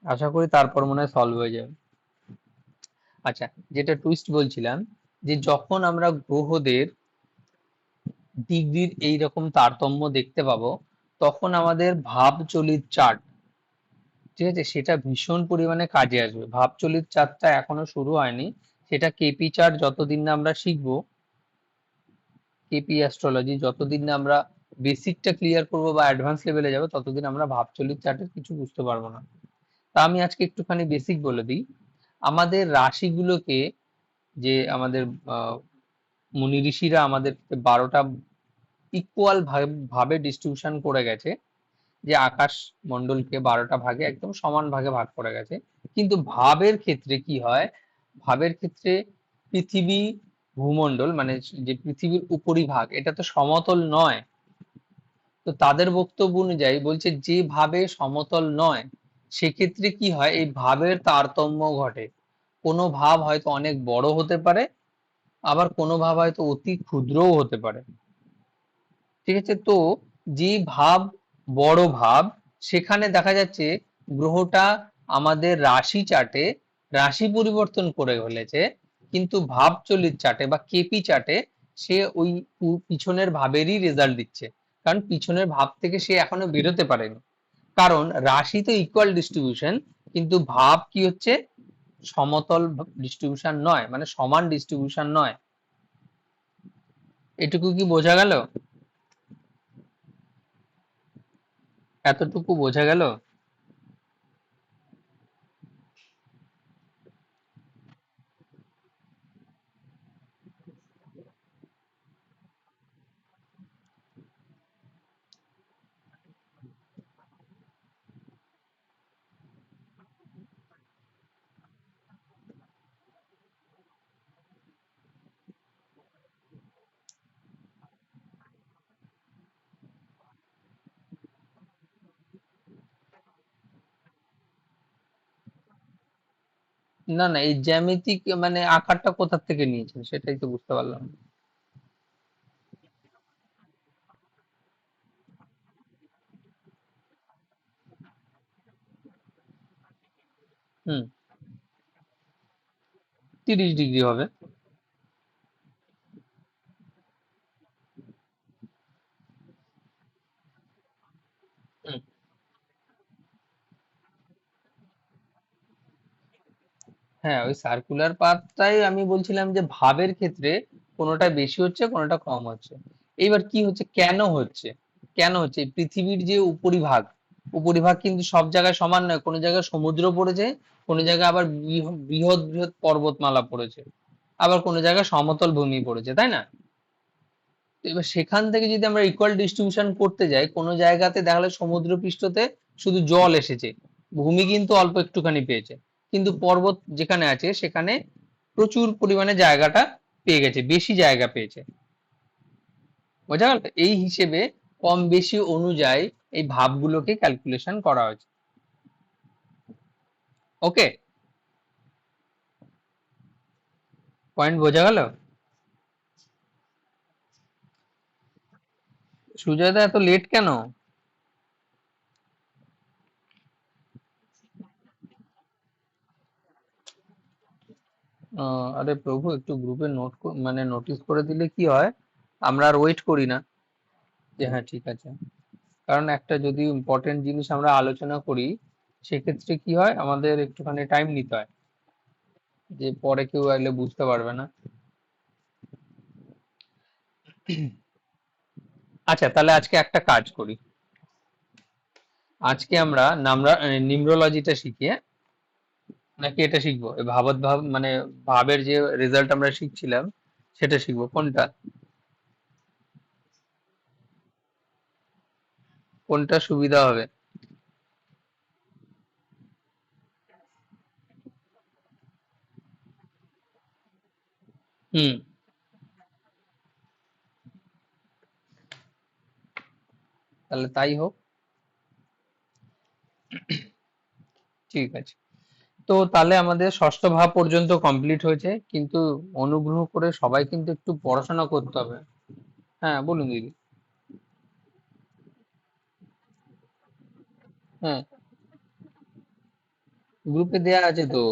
আশা করি তারপর মনে হয় সলভ হয়ে যাবে। আচ্ছা, যেটা টুইস্ট বলছিলাম, যে যখন আমরা গ্রহদের ডিগ্রির এইরকম তারতম্য দেখতে পাবো, তখন আমাদের ভাবচলিত চার্ট, ঠিক আছে, সেটা ভীষণ পরিমাণে কাজে আসবে। ভাবচলিত চার্টটা এখনো শুরু হয়নি, সেটা কেপি চার্ট যতদিন না আমরা শিখবো, কেপি অ্যাস্ট্রোলজি যতদিন না আমরা বেসিকটা ক্লিয়ার করবো বা অ্যাডভান্স লেভেলে যাবো, ততদিন আমরা ভাবচলিত চার্টের কিছু বুঝতে পারবো না। তা আমি আজকে একটুখানি বেসিক বলে দিই। আমাদের রাশিগুলোকে, যে আমাদের মুনি ঋষিরা আমাদের 12টা ইকুয়াল ভাবে ডিস্ট্রিবিউশন করে গেছে, যে আকাশ মণ্ডলকে 12টা ভাগে একদম সমান ভাগে ভাগ করে গেছে। কিন্তু ভাবের ক্ষেত্রে কি হয়, ভাবের ক্ষেত্রে পৃথিবী ভূমণ্ডল মানে যে পৃথিবীর উপরিভাগ, এটা তো সমতল নয়। তো তাদের বক্তব্য অনুযায়ী বলছে, যে ভাবে সমতল নয়, সেক্ষেত্রে কি হয়, এই ভাবের তারতম্য ঘটে। কোনো ভাব হয়তো অনেক বড় হতে পারে, আবার কোনো ভাব হয়তো অতি ক্ষুদ্রও হতে পারে, ঠিক আছে। তো যে ভাব বড় ভাব, সেখানে দেখা যাচ্ছে গ্রহটা আমাদের রাশি চার্টে রাশি পরিবর্তন করে ফেলেছে, কিন্তু ভাব চলিত চার্টে বা কেপি চার্টে সে ওই পিছনের ভাবেরই রেজাল্ট দিচ্ছে। কারণ পিছনের ভাব থেকে সে এখনো বেরোতে পারেনি। কারণ রাশি তো ইকুয়াল ডিস্ট্রিবিউশন, কিন্তু ভাব কি হচ্ছে, সমতল ডিস্ট্রিবিউশন নয়, মানে সমান ডিস্ট্রিবিউশন নয়। এটুকু কি বোঝা গেল? এতটুকু বোঝা গেল? না না, এই জ্যামিতিক মানে আকারটা কোথা থেকে নিয়েছেন সেটাই তো বুঝতে পারলাম না। হুম, 30 ডিগ্রি হবে। হুম, হ্যাঁ, ওই সার্কুলার পাথটাই আমি বলছিলাম, যে ভাবের ক্ষেত্রে কোনোটা বেশি হচ্ছে কোনোটা কম হচ্ছে। এইবার কি হচ্ছে, কেন হচ্ছে, কেন হচ্ছে, এই পৃথিবীর যে উপরিভাগ, উপরিভাগ কিন্তু সব জায়গায় সমান নয়। কোনো জায়গায় সমুদ্র পড়েছে, কোনো জায়গায় আবার বৃহৎ বৃহৎ পর্বতমালা পড়েছে, আবার কোনো জায়গায় সমতল ভূমি পড়েছে, তাই না? তো এবার সেখান থেকে যদি আমরা ইকুয়াল ডিস্ট্রিবিউশন করতে যাই, কোনো জায়গাতে দেখালে সমুদ্র পৃষ্ঠতে শুধু জল এসেছে, ভূমি কিন্তু অল্প একটুখানি পেয়েছে, কিন্তু পর্বত যেখানে আছে সেখানে প্রচুর পরিমাণে জায়গাটা পেয়ে গেছে, বেশি জায়গা পেয়েছে। বোঝা গেল? এই হিসেবে কম বেশি অনুযায়ী এই ভাবগুলোকে ক্যালকুলেশন করা হয়েছে। ওকে, পয়েন্ট বোঝা গেল? সুজয়দা, এত লেট কেন? আরে প্রভু, একটু গ্রুপে নোট মানে নোটিস করে দিলে কি হয়, আমরা আর ওয়েট করি না, যে হ্যাঁ ঠিক আছে। কারণ একটা যদি ইম্পর্টেন্ট জিনিস আমরা আলোচনা করি, সেক্ষেত্রে কি হয়, আমাদের একটুখানি টাইম নিতে হয়, যে পরে কেউ এলে বুঝতে পারবে না। আচ্ছা, তাহলে আজকে একটা কাজ করি, আজকে আমরা নিমরোলজিটা শিখি, হ্যাঁ? নাকি এটা শিখবো, এই ভাবত ভাব মানে ভাবের যে রেজাল্ট আমরা শিখছিলাম, সেটা শিখবো, কোনটা কোনটা সুবিধা হবে? হুম, তাহলে তাই হোক। ঠিক আছে। তো তাহলে আমাদের ষষ্ঠ ভাব পর্যন্ত কমপ্লিট হয়েছে, কিন্তু অনুগ্রহ করে সবাই কিন্তু একটু পড়াশোনা করতে হবে। হ্যাঁ, বলুন দিদি। হ্যাঁ, গ্রুপে দেয়া আছে তো,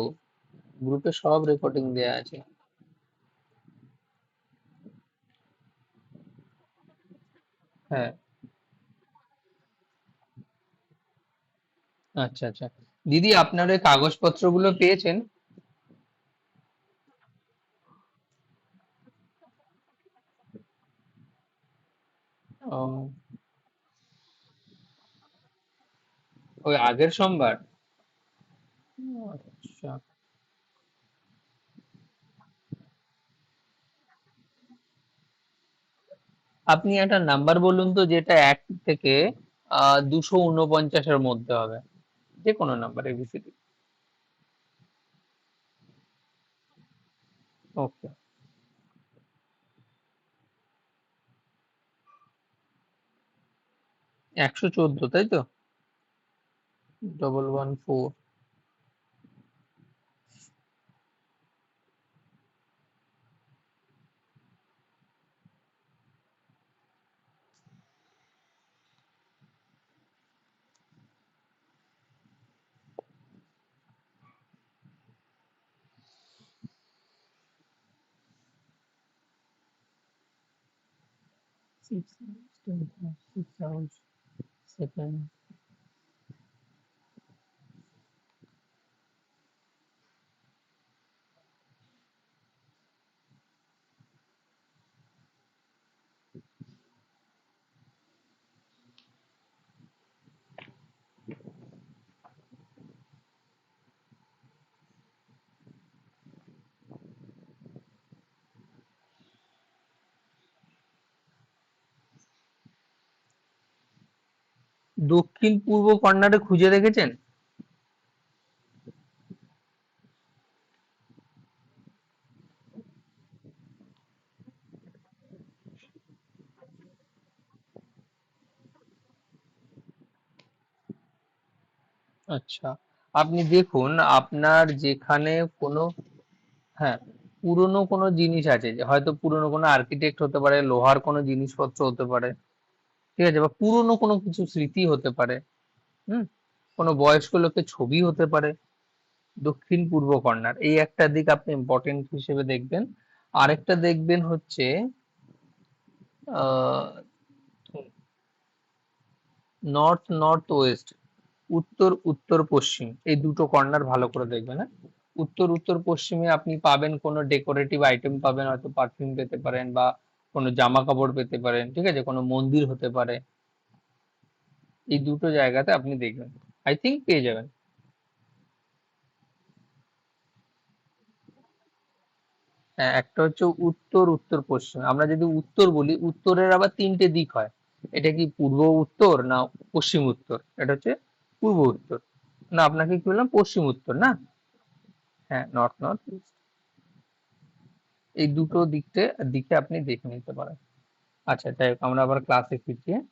গ্রুপে সব রেকর্ডিং দেয়া আছে। হ্যাঁ। আচ্ছা আচ্ছা, দিদি আপনার ওই কাগজপত্রগুলো পেয়েছেন? ও, ওই আগের সোমবার? আচ্ছা, আপনি একটা নাম্বার বলুন তো যেটা 1 থেকে 249-এর মধ্যে হবে, যে কোনো নাম্বার এবিসিডি। ওকে। 114, তাই তো? 114। সেকেন্ড। দক্ষিণ পূর্ব কর্নারে খুঁজে দেখেছেন? আচ্ছা, আপনি দেখুন আপনার যেখানে কোনো, হ্যাঁ, পুরনো কোনো জিনিস আছে, যে হয়তো পুরনো কোনো আর্কিটেক্ট হতে পারে, লোহার কোনো জিনিসপত্র হতে পারে, ঠিক আছে, বা পুরনো কোনো কিছু স্মৃতি হতে পারে, হুম, কোনো বয়স্ক লোকের ছবি হতে পারে। দক্ষিণ পূর্ব কর্নার এই একটা দিক আপনি ইম্পর্টেন্ট হিসেবে দেখবেন। আরেকটা দেখবেন হচ্ছে আহ নর্থ নর্থ ওয়েস্ট, উত্তর উত্তর পশ্চিম, এই দুটো কর্নার ভালো করে দেখবেন, হ্যাঁ। উত্তর উত্তর পশ্চিমে আপনি পাবেন কোনো ডেকোরেটিভ আইটেম পাবেন, হয়তো পারফিউম পেতে পারেন বা কোনো জামা কাপড় পেতে পারেন, ঠিক আছে, কোনো মন্দির হতে পারে। এই দুটো জায়গাতে আপনি দেখবেন, আই থিঙ্ক পেয়ে যাবেন। হ্যাঁ, একটা হচ্ছে উত্তর উত্তর পশ্চিম, আমরা যদি উত্তর বলি, উত্তরের আবার তিনটে দিক হয়। এটা কি পূর্ব উত্তর না পশ্চিম উত্তর? এটা হচ্ছে পূর্ব উত্তর। না, আপনাকে কি বললাম, পশ্চিম উত্তর না? হ্যাঁ, নর্থ নর্থ ইস্ট। এই দুটো দিকে আপনি দেখে নিতে পারেন। আচ্ছা, যাই হোক, আমরা আবার ক্লাসে ফিরছি, হ্যাঁ?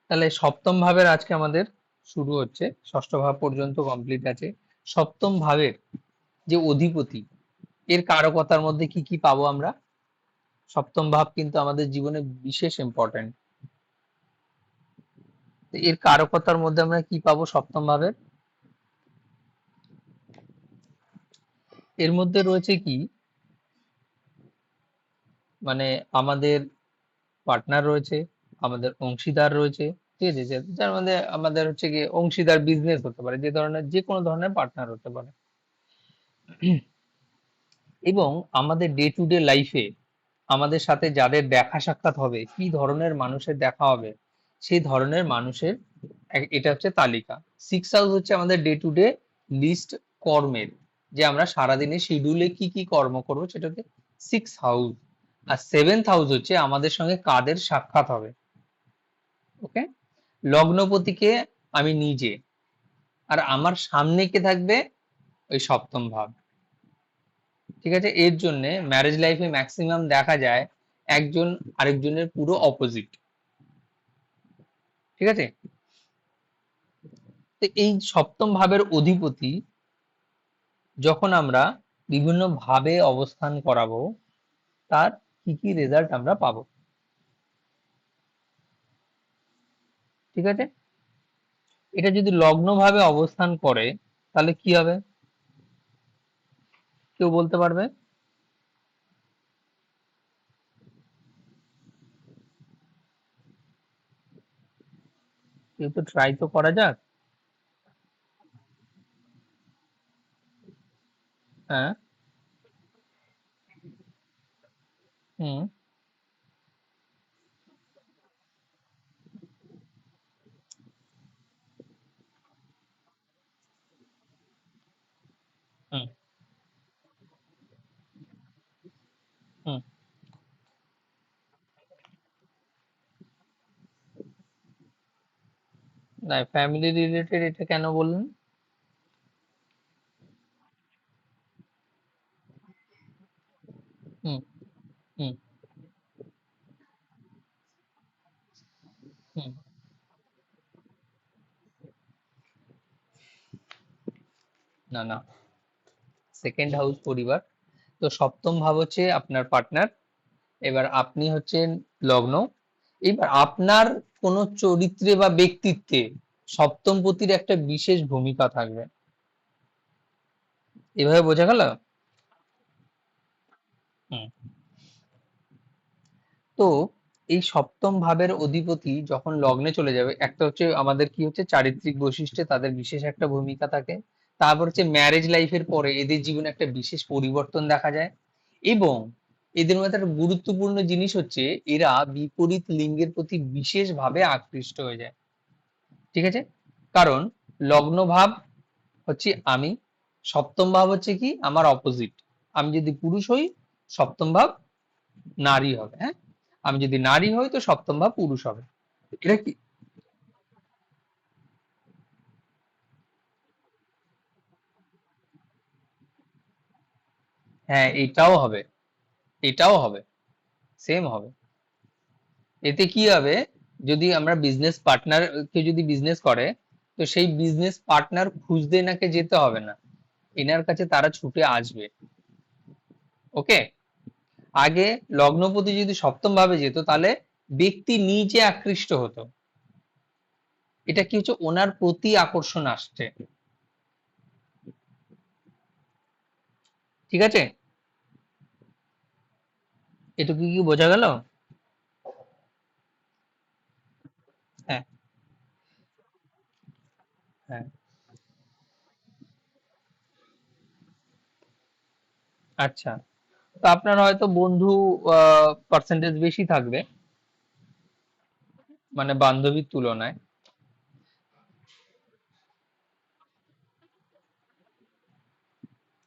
তাহলে সপ্তম ভাবের আজকে আমাদের শুরু হচ্ছে, ষষ্ঠ ভাব পর্যন্ত কমপ্লিট আছে। সপ্তম ভাবের যে অধিপতি, এর কারকতার মধ্যে কি কি পাবো আমরা? সপ্তম ভাব কিন্তু আমাদের জীবনে বিশেষ ইম্পর্টেন্ট। এর কারকতার মধ্যে আমরা কি পাবো সপ্তম ভাবের? এর মধ্যে রয়েছে কি, মানে আমাদের পার্টনার রয়েছে, আমাদের অংশীদার রয়েছে, ঠিক আছে, যার মধ্যে আমাদের হচ্ছে কি অংশীদার, বিজনেস হতে পারে, যে ধরনের যে কোনো ধরনের পার্টনার হতে পারে। এবং আমাদের ডে টু ডে লাইফে আমাদের সাথে যাদের দেখা সাক্ষাৎ হবে, কি ধরনের মানুষের দেখা হবে, সেই ধরনের মানুষের এটা হচ্ছে তালিকা। সিক্স হাউস হচ্ছে আমাদের ডে টু ডে লিস্ট কর্মের, যে আমরা সারাদিনে শিডিউলে কি কি কর্ম করবো, সেটা হচ্ছে সিক্স হাউস। আর সেভেন্থ হাউস হচ্ছে আমাদের সঙ্গে কাদের সাক্ষাৎ হবে। ওকে, লগ্নপতিকে আমি নিজে, আর আমার সামনে কে থাকবে, ওই সপ্তম ভাব। ঠিক আছে, এর জন্য ম্যারেজ লাইফে ম্যাক্সিমাম দেখা যায় একজন আরেকজনের পুরো অপোজিট। ঠিক আছে, তো এই সপ্তম ভাবের অধিপতি যখন আমরা বিভিন্ন ভাবে অবস্থান করাবো, তার কি কি রেজাল্ট আমরা পাবো। ঠিক আছে? এটা যদি লগ্ন ভাবে অবস্থান করে তাহলে কি হবে? কেউ বলতে পারবে? কেউ তো ট্রাই তো করা যাক। হ্যাঁ। হুম। হুম। হুম। না, ফ্যামিলি রিলেটেড এটা কেন বললেন? হুম। হুম। হুম। না, না, সেকেন্ড হাউস পরিবার। তো সপ্তম ভাব হচ্ছে আপনার পার্টনার, এবার আপনি হচ্ছেন লগ্ন। এবার আপনার কোন চরিত্রে বা ব্যক্তিত্বে সপ্তম পতির একটা বিশেষ ভূমিকা থাকবে। এভাবে বোঝা গেল? হুম। তো এই সপ্তম ভাবের অধিপতি যখন লগ্নে চলে যাবে, একটা হচ্ছে আমাদের কি হচ্ছে চারিত্রিক বৈশিষ্ট্যে তাদের বিশেষ একটা ভূমিকা থাকে। তারপর হচ্ছে ম্যারেজ লাইফের পরে এদের জীবনে একটা বিশেষ পরিবর্তন দেখা যায়। এবং এদের মধ্যে একটা গুরুত্বপূর্ণ জিনিস হচ্ছে এরা বিপরীত লিঙ্গের প্রতি বিশেষভাবে আকৃষ্ট হয়ে যায়। ঠিক আছে? কারণ লগ্ন ভাব হচ্ছে আমি, সপ্তম ভাব হচ্ছে কি আমার অপোজিট। আমি যদি পুরুষ হই, সপ্তম ভাব নারী হবে। হ্যাঁ, আমি যদি নারী হই তো সপ্তম ভাব পুরুষ হবে। এটা কি? হ্যাঁ, এটাও হবে, এটাও হবে, সেম হবে। এতে কি হবে, যদি আমরা বিজনেস পার্টনার, কেউ যদি বিজনেস করে, তো সেই বিজনেস পার্টনার খুঁজতে এনাকে যেতে হবে না, এনার কাছে তারা ছুটে আসবে। ওকে। আগে লগ্নপতি যদি সপ্তম ভাবে যেত তাহলে ব্যক্তি নিজে আকৃষ্ট হতো। এটা কি হচ্ছে, ওনার প্রতি আকর্ষণ আসছে। ঠিক আছে? এটুকু কি বোঝা গেল? হ্যাঁ। হ্যাঁ। আচ্ছা, তো আপনার হয়তো বন্ধু পার্সেন্টেজ বেশি থাকবে, মানে বান্ধবীর তুলনায়।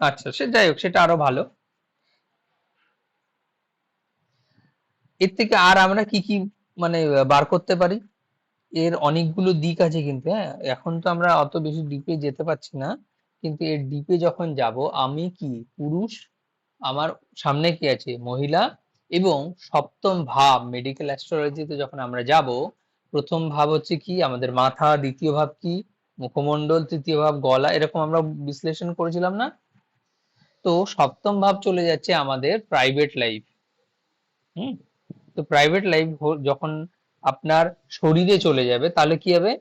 আচ্ছা, সে যাই হোক, সেটা আরো ভালো। এর থেকে আর আমরা কি কি মানে বার করতে পারি? এর অনেকগুলো দিক আছে কিন্তু, হ্যাঁ, এখন তো আমরা অত বেশি ডিপে যেতে পারছি না। কিন্তু এর ডিপে যখন যাব, আমি কি পুরুষ, আমার সামনে কি আছে মহিলা, এবং সপ্তম ভাব মেডিকেল অ্যাস্ট্রোলজিতে যখন আমরা যাব, প্রথম ভাব হচ্ছে কি আমাদের মাথা, দ্বিতীয় ভাব কি মুখমণ্ডল, তৃতীয় ভাব গলা, এরকম আমরা বিশ্লেষণ করেছিলাম না? তো সপ্তম ভাব চলে যাচ্ছে আমাদের প্রাইভেট লাইফ। হুম। তো প্রাইভেট লাইফ যখন আপনার শরীরে চলে যাবে তাহলে কি হবে,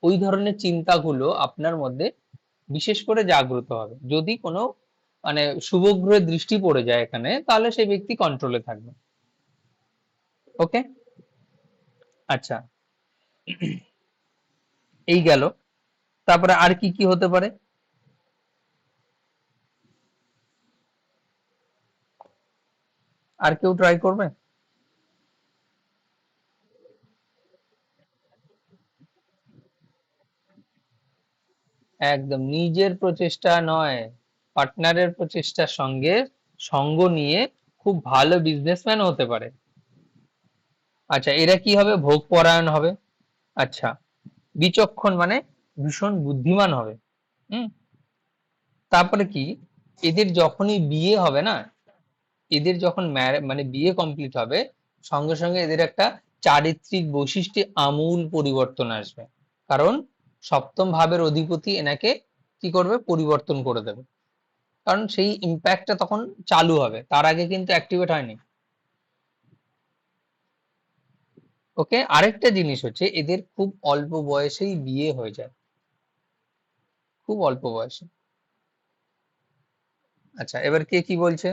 ওই ধরনের চিন্তাগুলো আপনার মধ্যে বিশেষ করে জাগ্রত হবে। যদি কোনো মানে শুভ গ্রহের দৃষ্টি পড়ে যায় এখানে, তাহলে সেই ব্যক্তি কন্ট্রোলে থাকবে। ওকে। আচ্ছা, এই গেল। তারপরে আর কি কি হতে পারে? আর কেউ ট্রাই করবে? একদম নিজের প্রচেষ্টা নয়, পার্টনারের প্রচেষ্টার সঙ্গে সঙ্গ নিয়ে খুব ভালো বিজনেসম্যান হতে পারে। আচ্ছা, এরা কি হবে, ভোগ পরায়ণ হবে। আচ্ছা, বিচক্ষণ মানে ভীষণ বুদ্ধিমান হবে। হুম। তারপরে কি, এদের যখনই বিয়ে হবে না, এদের যখন মানে বিয়ে কমপ্লিট হবে, সঙ্গে সঙ্গে এদের একটা চারিত্রিক বৈশিষ্ট্যে আমূল পরিবর্তন আসবে। কারণ সপ্তম ভাবের অধিপতি এনাকে কি করবে, পরিবর্তন করে দেবে। কারণ সেই ইম্প্যাক্টটা তখন চালু হবে, তার আগে কিন্তু অ্যাক্টিভেট হয়নি। ওকে, আরেকটা জিনিস হচ্ছে এদের খুব অল্প বয়সেই বিয়ে হয়ে যায়, খুব অল্প বয়সে। আচ্ছা, এবার কে কি বলছে?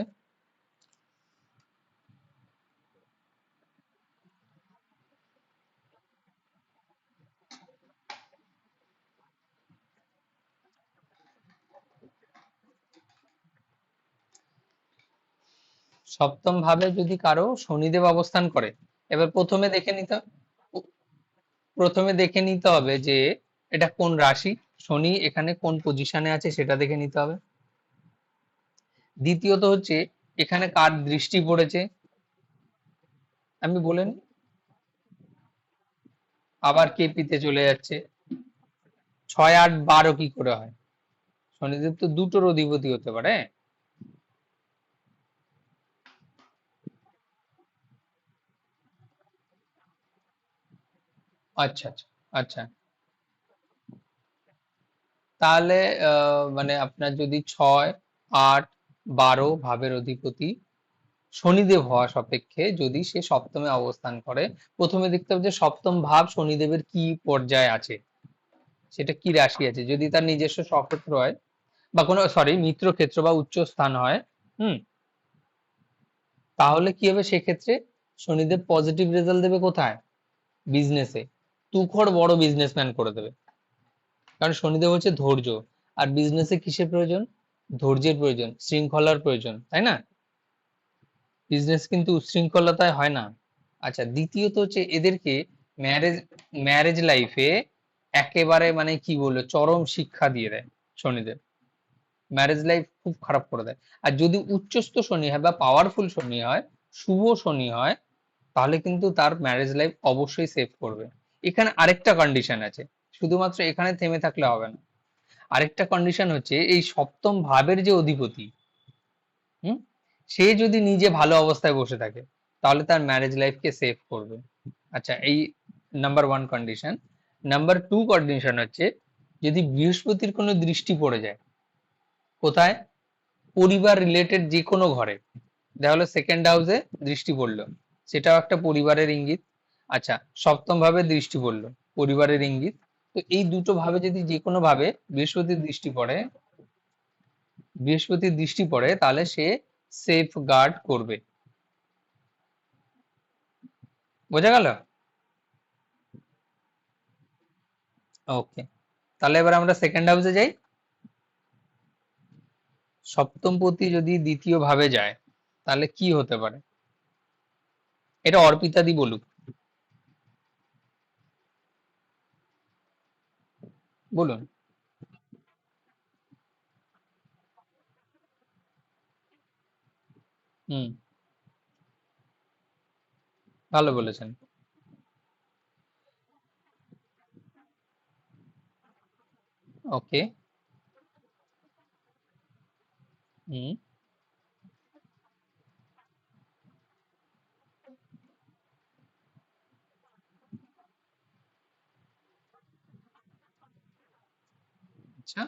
সপ্তম ভাবে যদি কারো শনিদেব অবস্থান করে, এবার প্রথমে দেখে নিতে হবে যে এটা কোন রাশি, শনি এখানে কোন পজিশনে আছে সেটা দেখে নিতে হবে। দ্বিতীয়ত হচ্ছে এখানে কার দৃষ্টি পড়েছে, আমি বলেন আবার কেপিতে চলে যাচ্ছে। 6, 8, 12 কি করে হয়? শনিদেব তো দুটোর অধিপতি হতে পারে। আচ্ছা আচ্ছা। আচ্ছা, তাহলে মানে আপনার যদি 6, 8, 12 ভাবের অধিপতি শনিদেব হওয়া সাপেক্ষে যদি সে সপ্তমে অবস্থান করে, প্রথমে দেখতে হবে যে সপ্তম ভাব শনিদেবের কি পর্যায়ে আছে, সেটা কি রাশি আছে। যদি তার নিজস্ব স্বক্ষেত্র হয় বা কোনো সরি মিত্র ক্ষেত্র বা উচ্চ স্থান হয়, হুম, তাহলে কি হবে সেক্ষেত্রে শনিদেব পজিটিভ রেজাল্ট দেবে কোথায়? বিজনেসে, তুখর বড় বিজনেসম্যান করে দেবে। কারণ শনিদেব হচ্ছে ধৈর্য, আর বিজনেসে কিসের প্রয়োজন? ধৈর্যের প্রয়োজন, শৃঙ্খলার প্রয়োজন, তাই না? বিজনেস কিন্তু উচ্ছৃঙ্খলতায় হয় না। আচ্ছা, দ্বিতীয়ত হচ্ছে এদেরকে ম্যারেজ ম্যারেজ লাইফে একেবারে মানে কি বলবো চরম শিক্ষা দিয়ে দেয় শনিদেব, ম্যারেজ লাইফ খুব খারাপ করে দেয়। আর যদি উচ্চস্থ শনি হয় বা পাওয়ারফুল শনি হয়, শুভ শনি হয়, তাহলে কিন্তু তার ম্যারেজ লাইফ অবশ্যই সেভ করবে। এখানে আরেকটা কন্ডিশন আছে, শুধুমাত্র এখানে থেমে থাকলে হবে না। আরেকটা কন্ডিশন হচ্ছে এই সপ্তম ভাবের যে অধিপতি, হুম, সে যদি নিজে ভালো অবস্থায় বসে থাকে তাহলে তার ম্যারেজ লাইফকে সেভ করবে। আচ্ছা, এই number one condition. Number two condition হচ্ছে যদি বৃহস্পতির কোনো দৃষ্টি পড়ে যায়, কোথায়? পরিবার রিলেটেড যে কোনো ঘরে, দেখা হলো সেকেন্ড হাউসে দৃষ্টি পড়লো, সেটাও একটা পরিবারের ইঙ্গিত। আচ্ছা, সপ্তম ভাবে দৃষ্টি পড়লো, পরিবারের ইঙ্গিত। তো এই দুটো ভাবে যদি যে কোনো ভাবে বৃহস্পতির দৃষ্টি পড়ে তাহলে সে সেফ গার্ড করবে। বোঝা গেল? ওকে, তাহলে এবার আমরা সেকেন্ড হাউসে যাই। সপ্তমপতি যদি দ্বিতীয় ভাবে যায় তাহলে কি হতে পারে, এটা অর্পিতাদি বলুক, বলুন। হুম, ভালো বলেছেন। ওকে। হুম। আচ্ছা।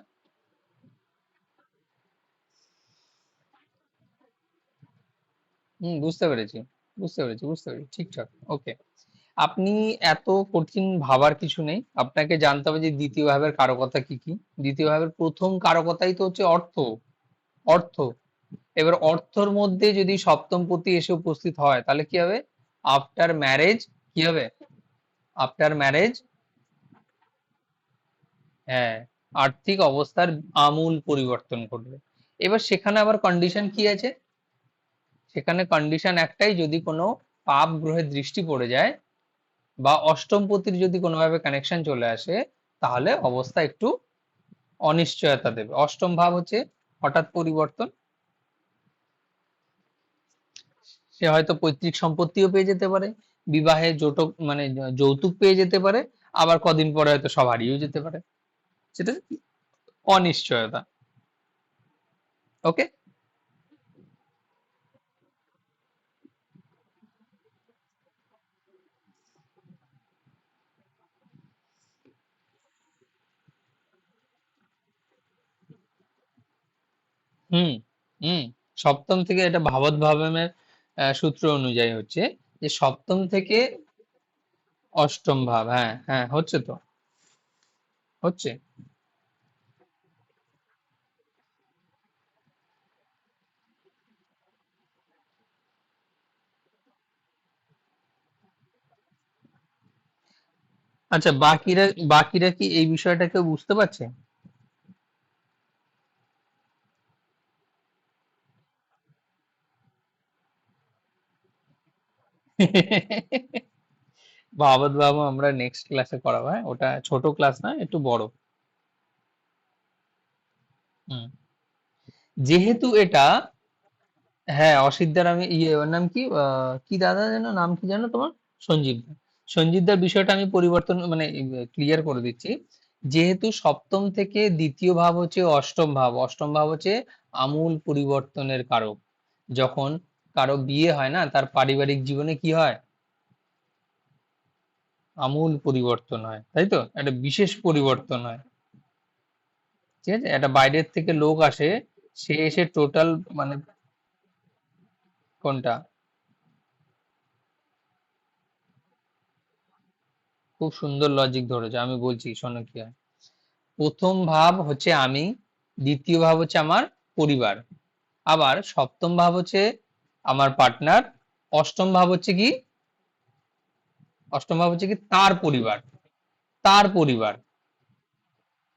হুম, বুঝতে পেরেছি ঠিকঠাক। ওকে, আপনি এত কঠিন ভাবার কিছু নেই, আপনাকে জানতে হবে যে দ্বিতীয় ভাবের কারকতা কি কি। দ্বিতীয় ভাবের প্রথম কারকতাই তো হচ্ছে অর্থ। অর্থ, এবার অর্থর মধ্যে যদি সপ্তম পতি এসে উপস্থিত হয় তাহলে কি হবে? আফটার ম্যারেজ কি হবে? আফটার ম্যারেজ, হ্যাঁ, আর্থিক অবস্থার আমূল পরিবর্তন ঘটবে। এবার সেখানে আবার কন্ডিশন কি আছে? সেখানে কন্ডিশন একটাই, যদি কোনো পাপ গ্রহের দৃষ্টি পড়ে যায় বা অষ্টম পতির যদি কোনোভাবে কানেকশন চলে আসে, তাহলে অবস্থা একটু অনিশ্চয়তা দেবে। অষ্টম ভাব হচ্ছে হঠাৎ পরিবর্তন, সে হয়তো পৈতৃক সম্পত্তিও পেয়ে যেতে পারে, বিবাহে জোটক মানে যৌতুক পেয়ে যেতে পারে, আবার কদিন পরে হয়তো সব হারিয়েও যেতে পারে। সেটা অনিশ্চয়তা। ওকে। হুম। হুম। সপ্তম থেকে এটা ভাবত ভাবের সূত্র অনুযায়ী হচ্ছে যে সপ্তম থেকে অষ্টম ভাব, হ্যাঁ হ্যাঁ, হচ্ছে তো, হচ্ছে। আচ্ছা, বাকিরা বাকিরা কি এই বিষয়টাকে বুঝতে পারছে? ভাবাত বাবু আমরা নেক্সট ক্লাসে করাবো, হ্যাঁ, ওটা ছোট ক্লাস না, একটু বড়। হুম। যেহেতু এটা, হ্যাঁ, অসিদ্ধার আমি ওর নাম কি, কি দাদা যেন, নাম কি জানো তোমার? সঞ্জীব দা। সঞ্জীব দার বিষয়টা আমি পরিবর্তন মানে ক্লিয়ার করে দিচ্ছি। যেহেতু সপ্তম থেকে দ্বিতীয় ভাব হচ্ছে অষ্টম ভাব, অষ্টম ভাব হচ্ছে আমূল পরিবর্তনের কারক। যখন কারো বিয়ে হয় না, তার পারিবারিক জীবনে কি হয়? আমূল পরিবর্তন হয়, তাই তো, একটা বিশেষ পরিবর্তন হয়। ঠিক আছে, একটা বাইরের থেকে লোক আসে, সে এসে টোটাল মানে, কোনটা? খুব সুন্দর লজিক ধরেছে, আমি বলছি শোনো কি হয়। প্রথম ভাব হচ্ছে আমি, দ্বিতীয় ভাব হচ্ছে আমার পরিবার, আবার সপ্তম ভাব হচ্ছে আমার পার্টনার, অষ্টম ভাব হচ্ছে কি, অষ্টম ভাব হচ্ছে কি তার পরিবার, তার পরিবার।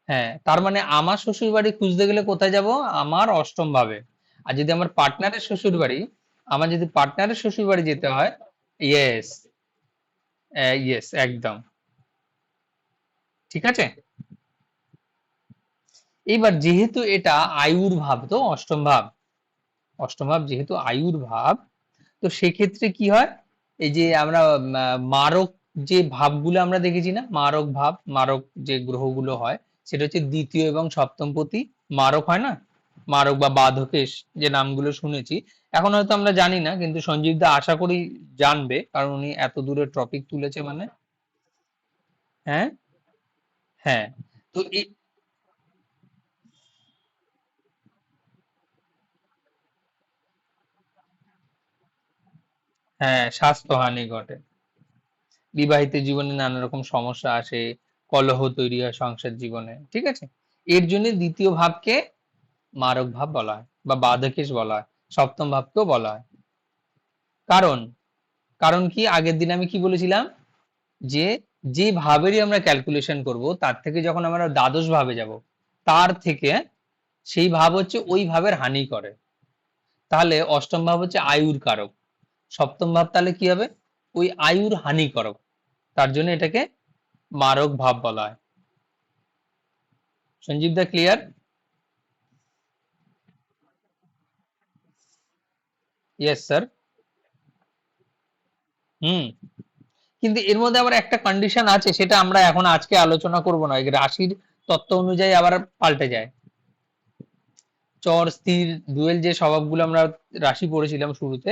হ্যাঁ, তার মানে আমার শ্বশুর বাড়ি খুঁজতে গেলে কোথায় যাব? আমার অষ্টম ভাবে। আর যদি আমার পার্টনারের শ্বশুর বাড়ি, আমার যদি পার্টনারের শ্বশুর বাড়ি যেতে হয়, ইয়েস, ইয়েস, একদম ঠিক আছে। এবার যেহেতু এটা আয়ুর ভাব, তো অষ্টম ভাব, অষ্টম ভাব যেহেতু আয়ুর ভাব, তো সেক্ষেত্রে কি হয়, এই যে আমরা মারক যে ভাবগুলো আমরা দেখেছি না, মারক ভাব, মারক যে গ্রহগুলো হয়, সেটা হচ্ছে দ্বিতীয় এবং সপ্তম পতি মারক হয় না, মারক বা বাধকেশ, যে নামগুলো শুনেছি। এখন হয়তো আমরা জানি না, কিন্তু সঞ্জীব দা আশা করি জানবে, কারণ উনি এত দূরে টপিক তুলেছে মানে। হ্যাঁ, হ্যাঁ। তো হ্যাঁ, স্বাস্থ্যহানি ঘটে, বিবাহিত জীবনে নানা রকম সমস্যা আসে, কলহ তৈরি হয় সংসার জীবনে, ঠিক আছে। এর জন্য দ্বিতীয় ভাবকে মারক ভাব বলা হয় বা বাধকেশ বলা হয়, সপ্তম ভাবকেও বলা হয়। কারণ, কারণ কি আগের দিন আমি কি বলেছিলাম, যে যে ভাবেরই আমরা ক্যালকুলেশন করব, তার থেকে যখন আমরা দ্বাদশ ভাবে যাব, তার থেকে সেই ভাব হচ্ছে ওই ভাবের হানি করে। তাহলে অষ্টম ভাব হচ্ছে আয়ুর কারক, সপ্তম ভাব তাহলে কি হবে? ওই আয়ুর হানি করক। তার জন্য এটাকে মারক ভাব বলা হয়। সঞ্জীব দা ক্লিয়ার? Yes sir. হুম। কিন্তু এর মধ্যে আবার একটা কন্ডিশন আছে, সেটা আমরা এখন আজকে আলোচনা করব না, এই রাশির তত্ত্ব অনুযায়ী আবার পাল্টে যায়। চর স্থির ডুয়েল যে স্বভাবগুলো আমরা রাশি পড়েছিলাম শুরুতে,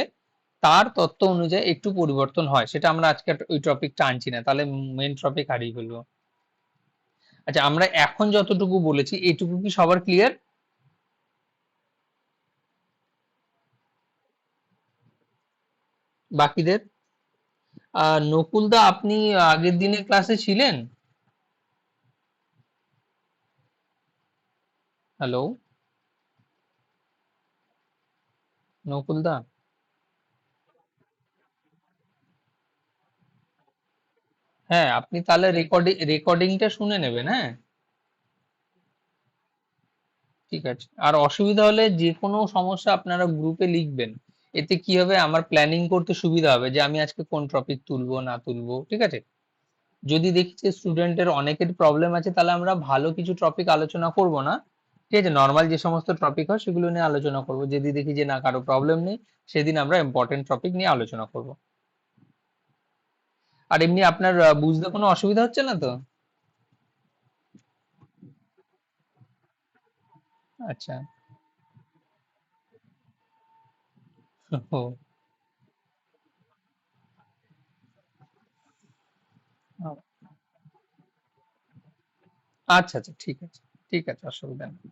তার তত্ত্ব অনুযায়ী একটু পরিবর্তন হয়, সেটা আমরা আজকে ওই টপিকটা আনছি না, তাহলে মেইন টপিক হারিয়ে ফেলবো। আচ্ছা, আমরা এখন যতটুকু বলেছি এইটুকু কি সবার ক্লিয়ার? বাকিদের? নকুলদা, আপনি আগের দিনের ক্লাসে ছিলেন? হ্যালো, নকুলদা? হ্যাঁ, আপনি তাহলে রেকর্ডিংটা শুনে নেবেন, হ্যাঁ। ঠিক আছে, আর অসুবিধা হলে যে কোনো সমস্যা আপনারা গ্রুপে লিখবেন। এতে কি হবে, আমার প্ল্যানিং করতে সুবিধা হবে, যে আমি আজকে কোন টপিক তুলবো না তুলবো, ঠিক আছে। যদি দেখি যে স্টুডেন্টের অনেকের প্রবলেম আছে, তাহলে আমরা ভালো কিছু টপিক আলোচনা করব না, ঠিক আছে, নর্মাল যে সমস্ত টপিক হয় সেগুলো নিয়ে আলোচনা করব। যদি দেখি যে না, কারো প্রবলেম নেই, সেদিন আমরা ইম্পর্টেন্ট টপিক নিয়ে আলোচনা করব। আর এমনি আপনার বুঝতে কোনো অসুবিধা হচ্ছে না তো? আচ্ছা। ও, আচ্ছা আচ্ছা, ঠিক আছে, ঠিক আছে, অসুবিধা নেই।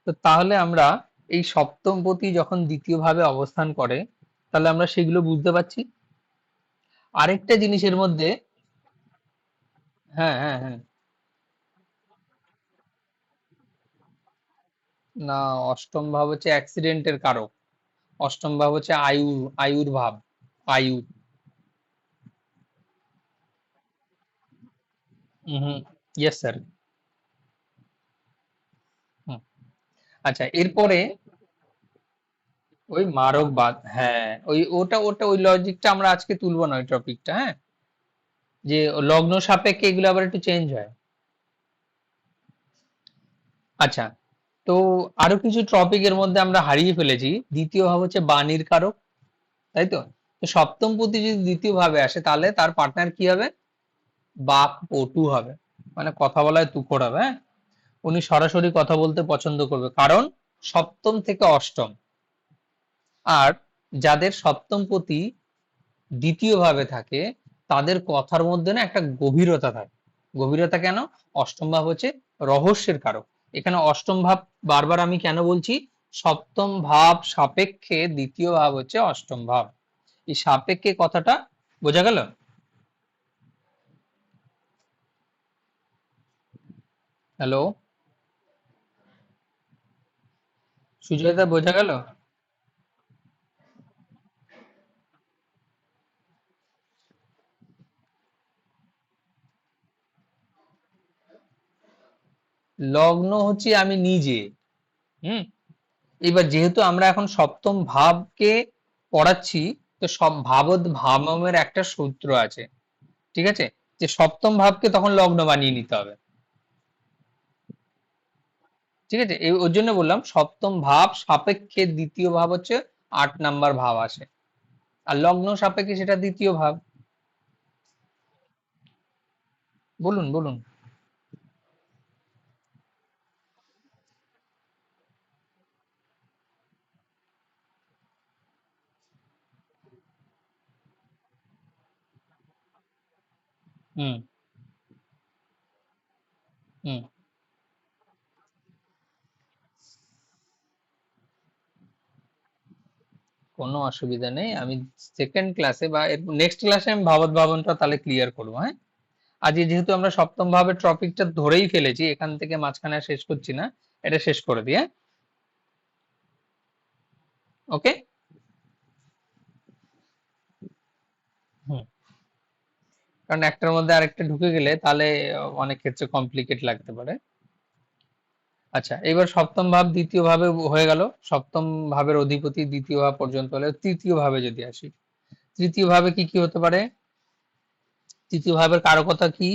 তো তাহলে আমরা এই সপ্তমপতি যখন দ্বিতীয় ভাবে অবস্থান করে, তাহলে আমরা সেগুলো বুঝতে পারছি। আরেকটা জিনিসের মধ্যে, হ্যাঁ হ্যাঁ হ্যাঁ। না, অষ্টম ভাব হচ্ছে অ্যাক্সিডেন্টের কারক। অষ্টম ভাব হচ্ছে আয়ুর ভাব। আয়ু। হুম। Yes sir. হুম। আচ্ছা, এরপরে ওই মারক বাদ, হ্যাঁ, ওটা ওই লজিকটা আমরা আজকে তুলবো না, ওই টপিকটা, হ্যাঁ। যে লগ্ন সাপেক্ষে এগুলো আবার একটু চেঞ্জ হয়। আচ্ছা, তো আরো কিছু টপিকের মধ্যে আমরা হারিয়ে ফেলেছি। দ্বিতীয় ভাব হচ্ছে বাণীর কারক, তাই তো? তো সপ্তম পতি যদি দ্বিতীয় ভাবে আসে, তাহলে তার পার্টনার কি হবে? বাক পটু হবে, মানে কথা বলায় তুখোড় হবে, হ্যাঁ। উনি সরাসরি কথা বলতে পছন্দ করবে, কারণ সপ্তম থেকে অষ্টম। আর যাদের সপ্তম পতি দ্বিতীয় ভাবে থাকে, তাদের কথার মধ্যে না একটা গভীরতা থাকে। গভীরতা কেন? অষ্টম ভাব হচ্ছে রহস্যের কারক। এখানে অষ্টম ভাব বারবার আমি কেন বলছি? সপ্তম ভাব সাপেক্ষে দ্বিতীয় ভাব হচ্ছে অষ্টম ভাব। এই সাপেক্ষে কথাটা বোঝা গেল? হ্যালো, সুজয়দা, বোঝা গেল? লগ্ন হচ্ছে আমি নিজে। হুম। এবার যেহেতু আমরা এখন সপ্তম ভাবকে পড়াচ্ছি, তো সব ভাবমের একটা সূত্র আছে, ঠিক আছে? যে সপ্তম ভাবকে তখন লগ্ন বানিয়ে নিতে হবে, ঠিক আছে? ওর জন্য বললাম সপ্তম ভাব সাপেক্ষে দ্বিতীয় ভাব হচ্ছে 8 নাম্বার ভাব আসে, আর লগ্ন সাপেক্ষে সেটা দ্বিতীয় ভাব। বলুন বলুন। হুম হুম। কোনো অসুবিধা নেই, আমি সেকেন্ড ক্লাসে বা এর নেক্সট ক্লাসে আমি ভাবত ভাবনটা তাহলে ক্লিয়ার করবো, হ্যাঁ। আজকে যেহেতু আমরা সপ্তম ভাবের টপিকটা ধরেই ফেলেছি, এখান থেকে মাঝখানে আর শেষ করছি না, এটা শেষ করে দিয়ে। ওকে। হুম। কারণ একটার মধ্যে আরেকটা ঢুকে গেলে তাহলে অনেক ক্ষেত্রে কমপ্লিকেট লাগতে পারে। আচ্ছা, এবার সপ্তম ভাব দ্বিতীয় ভাবে হয়ে গেল। সপ্তম ভাবের অধিপতি দ্বিতীয় ভাব পর্যন্ত হলে তৃতীয় ভাবে যদি আসি, তৃতীয় ভাবে কি কি হতে পারে? তৃতীয় ভাবের কারকতা কি?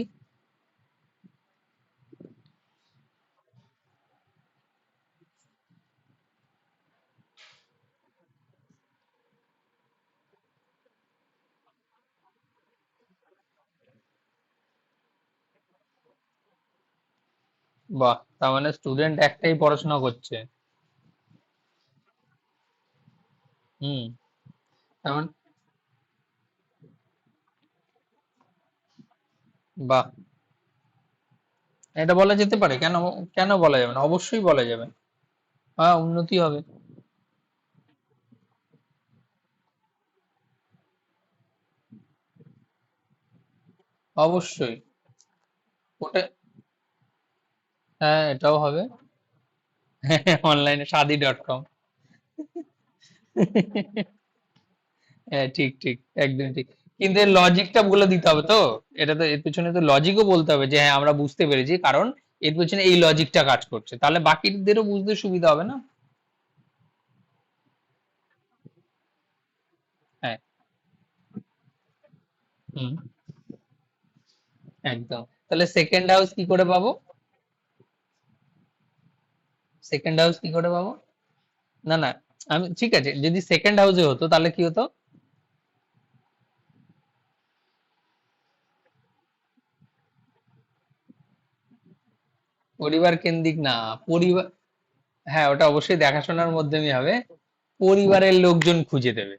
বাহ, তার মানে স্টুডেন্ট একটাই পড়াশোনা করছে। হুম। তার মানে বাহ, এটা বলা যেতে পারে কেন? কেন বলা যাবে না? অবশ্যই বলা যাবে। হ্যাঁ, উন্নতি হবে। অবশ্যই। ওটা, হ্যাঁ, এটাও হবে। অনলাইনে শাদি.com। হ্যাঁ, ঠিক ঠিক, একদম ঠিক। কিন্তু এর লজিকটা বলে দিতে হবে তো। এটা তো এর পেছনে তো লজিকও বলতে হবে যে হ্যাঁ আমরা বুঝতে পেরেছি, কারণ এর পেছনে এই লজিকটা কাজ করছে, তাহলে বাকিদেরও বুঝতে সুবিধা হবে না? হ্যাঁ। হুম। একদম। তাহলে সেকেন্ড হাউস কি করে পাবো? সেকেন্ড হাউস কি করে পাবো? না না, আমি ঠিক আছে, যদি সেকেন্ড হাউসে হতো তাহলে কি হতো? পরিবার কেন্দ্রিক না। পরিবার, হ্যাঁ, ওটা অবশ্যই দেখাশোনার মাধ্যমেই হবে। পরিবারের লোকজন খুঁজে দেবে।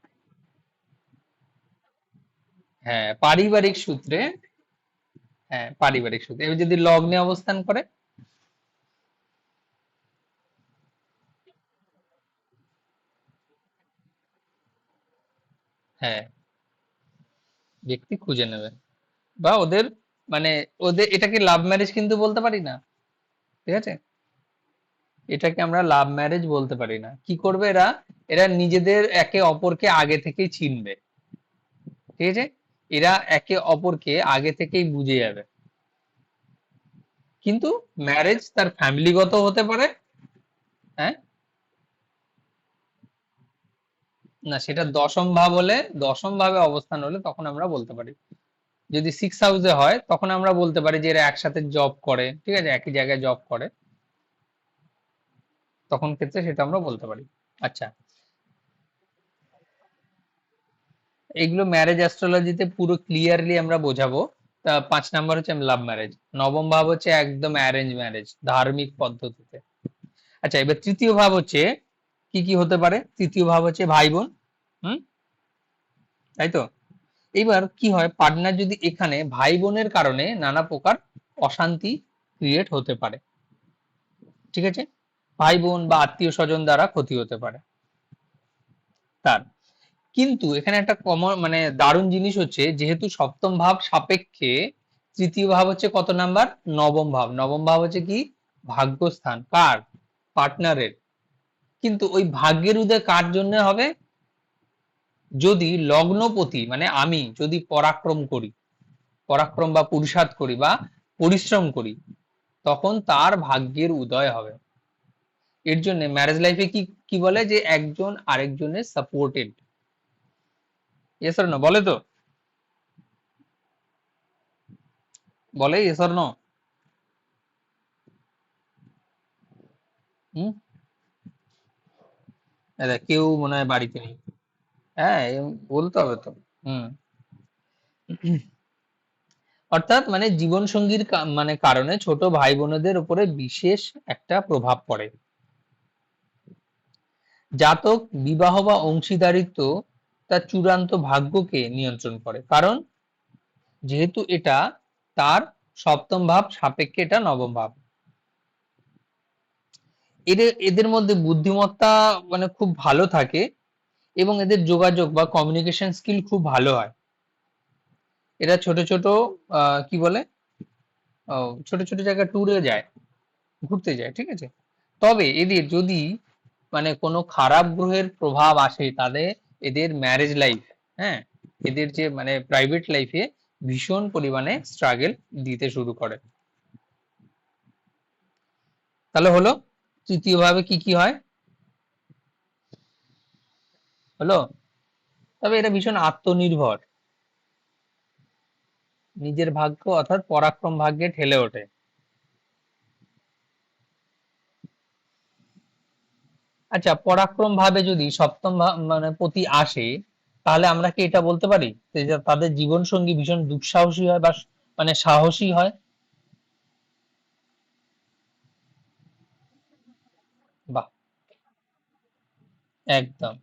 হ্যাঁ, পারিবারিক সূত্রে। হ্যাঁ, পারিবারিক সূত্রে। এবার যদি লগ্নে অবস্থান করে, হ্যাঁ, ব্যক্তি খুঁজে নেবে, বা ওদের মানে ওদের এটাকে লাভ ম্যারেজ কিন্তু বলতে পারি না, ঠিক আছে? এটাকে আমরা লাভ ম্যারেজ বলতে পারি না। কি করবে এরা? এরা নিজেদের একে অপরকে আগে থেকেই চিনবে, ঠিক আছে? এরা একে অপরকে আগে থেকেই বুঝে যাবে। কিন্তু ম্যারেজ তার ফ্যামিলিগত হতে পারে। হ্যাঁ, না সেটা দশম ভাব হলে, দশম ভাবে অবস্থান হলে তখন আমরা বলতে পারি। যদি সিক্স হাউসে হয় তখন আমরা বলতে পারি যে এরা একসাথে জব করে, ঠিক আছে, একই জায়গায় জব করে, তখন ক্ষেত্রে সেটা আমরা বলতে পারি। আচ্ছা, এগুলো ম্যারেজ অ্যাস্ট্রোলজিতে পুরো ক্লিয়ারলি আমরা বোঝাবো। তা 5 নাম্বার হচ্ছে লাভ ম্যারেজ, নবম ভাব হচ্ছে একদম অ্যারেঞ্জ ম্যারেজ ধার্মিক পদ্ধতিতে। আচ্ছা, এবার তৃতীয় ভাব হচ্ছে কি কি হতে পারে? তৃতীয় ভাব হচ্ছে ভাই বোন। হুম, তাই তো? এবার কি হয়, পার্টনার যদি এখানে ভাই বোনের কারণে নানা প্রকার অশান্তি ক্রিয়েট হতে পারে, ঠিক আছে? ভাই বোন বা আত্মীয় স্বজন দ্বারা ক্ষতি হতে পারে তার। কিন্তু এখানে একটা কমন মানে দারুণ জিনিস হচ্ছে, যেহেতু সপ্তম ভাব সাপেক্ষে তৃতীয় ভাব হচ্ছে কত নাম্বার? নবম ভাব। নবম ভাব হচ্ছে কি? ভাগ্যস্থান। কার? পার্টনারের। কিন্তু ওই ভাগ্যের উদয় কার জন্য হবে? যদি লগ্নপতি মানে আমি যদি পরাক্রম করি, পরাক্রম বা পুরুষার্থ করি বা পরিশ্রম করি, তখন তার ভাগ্যের উদয় হবে। এর জন্য ম্যারেজ লাইফে কি কি বলে, যে একজন আরেকজনের সাপোর্টেড। এস অর নো বলে তো? বলে এস অর নো? হুম, কেউ মনে হয় বাড়িতে নেই। হ্যাঁ, বলতে হবে তো। হুম, অর্থাৎ মানে জীবন সঙ্গীর মানে কারণে ছোট ভাই বোনেদের উপরে বিশেষ একটা প্রভাব পড়ে। জাতক বিবাহ বা অংশীদারিত্ব তার চূড়ান্ত ভাগ্যকে নিয়ন্ত্রণ করে, কারণ যেহেতু এটা তার সপ্তম ভাব সাপেক্ষে এটা নবম ভাব। এদের এদের মধ্যে বুদ্ধিমত্তা মানে খুব ভালো থাকে, এবং এদের যোগাযোগ বা কমিউনিকেশন স্কিল খুব ভালো হয়। এরা ছোট ছোট কি বলে, ছোট ছোট জায়গায় ট্যুরে যায়, ঘুরতে যায়, ঠিক আছে? তবে এদের যদি মানে কোনো খারাপ গ্রহের প্রভাব আসে, তাদের এদের ম্যারেজ লাইফ, হ্যাঁ, এদের যে মানে প্রাইভেট লাইফে ভীষণ পরিমাণে স্ট্রাগল দিতে শুরু করে। তাহলে হলো তৃতীয় ভাবে কি কি হয়, হলো। তবে এটা ভীষণ আত্মনির্ভর, নিজের ভাগ্য অর্থাৎ পরাক্রম ভাগ্যে ঠেলে ওঠে। আচ্ছা, পরাক্রম ভাবে যদি সপ্তম মানে পতি আসে, তাহলে আমরা কি এটা বলতে পারি যে তাদের জীবন সঙ্গী ভীষণ দুঃসাহসী হয় বা মানে সাহসী হয়? বাহ, একদম।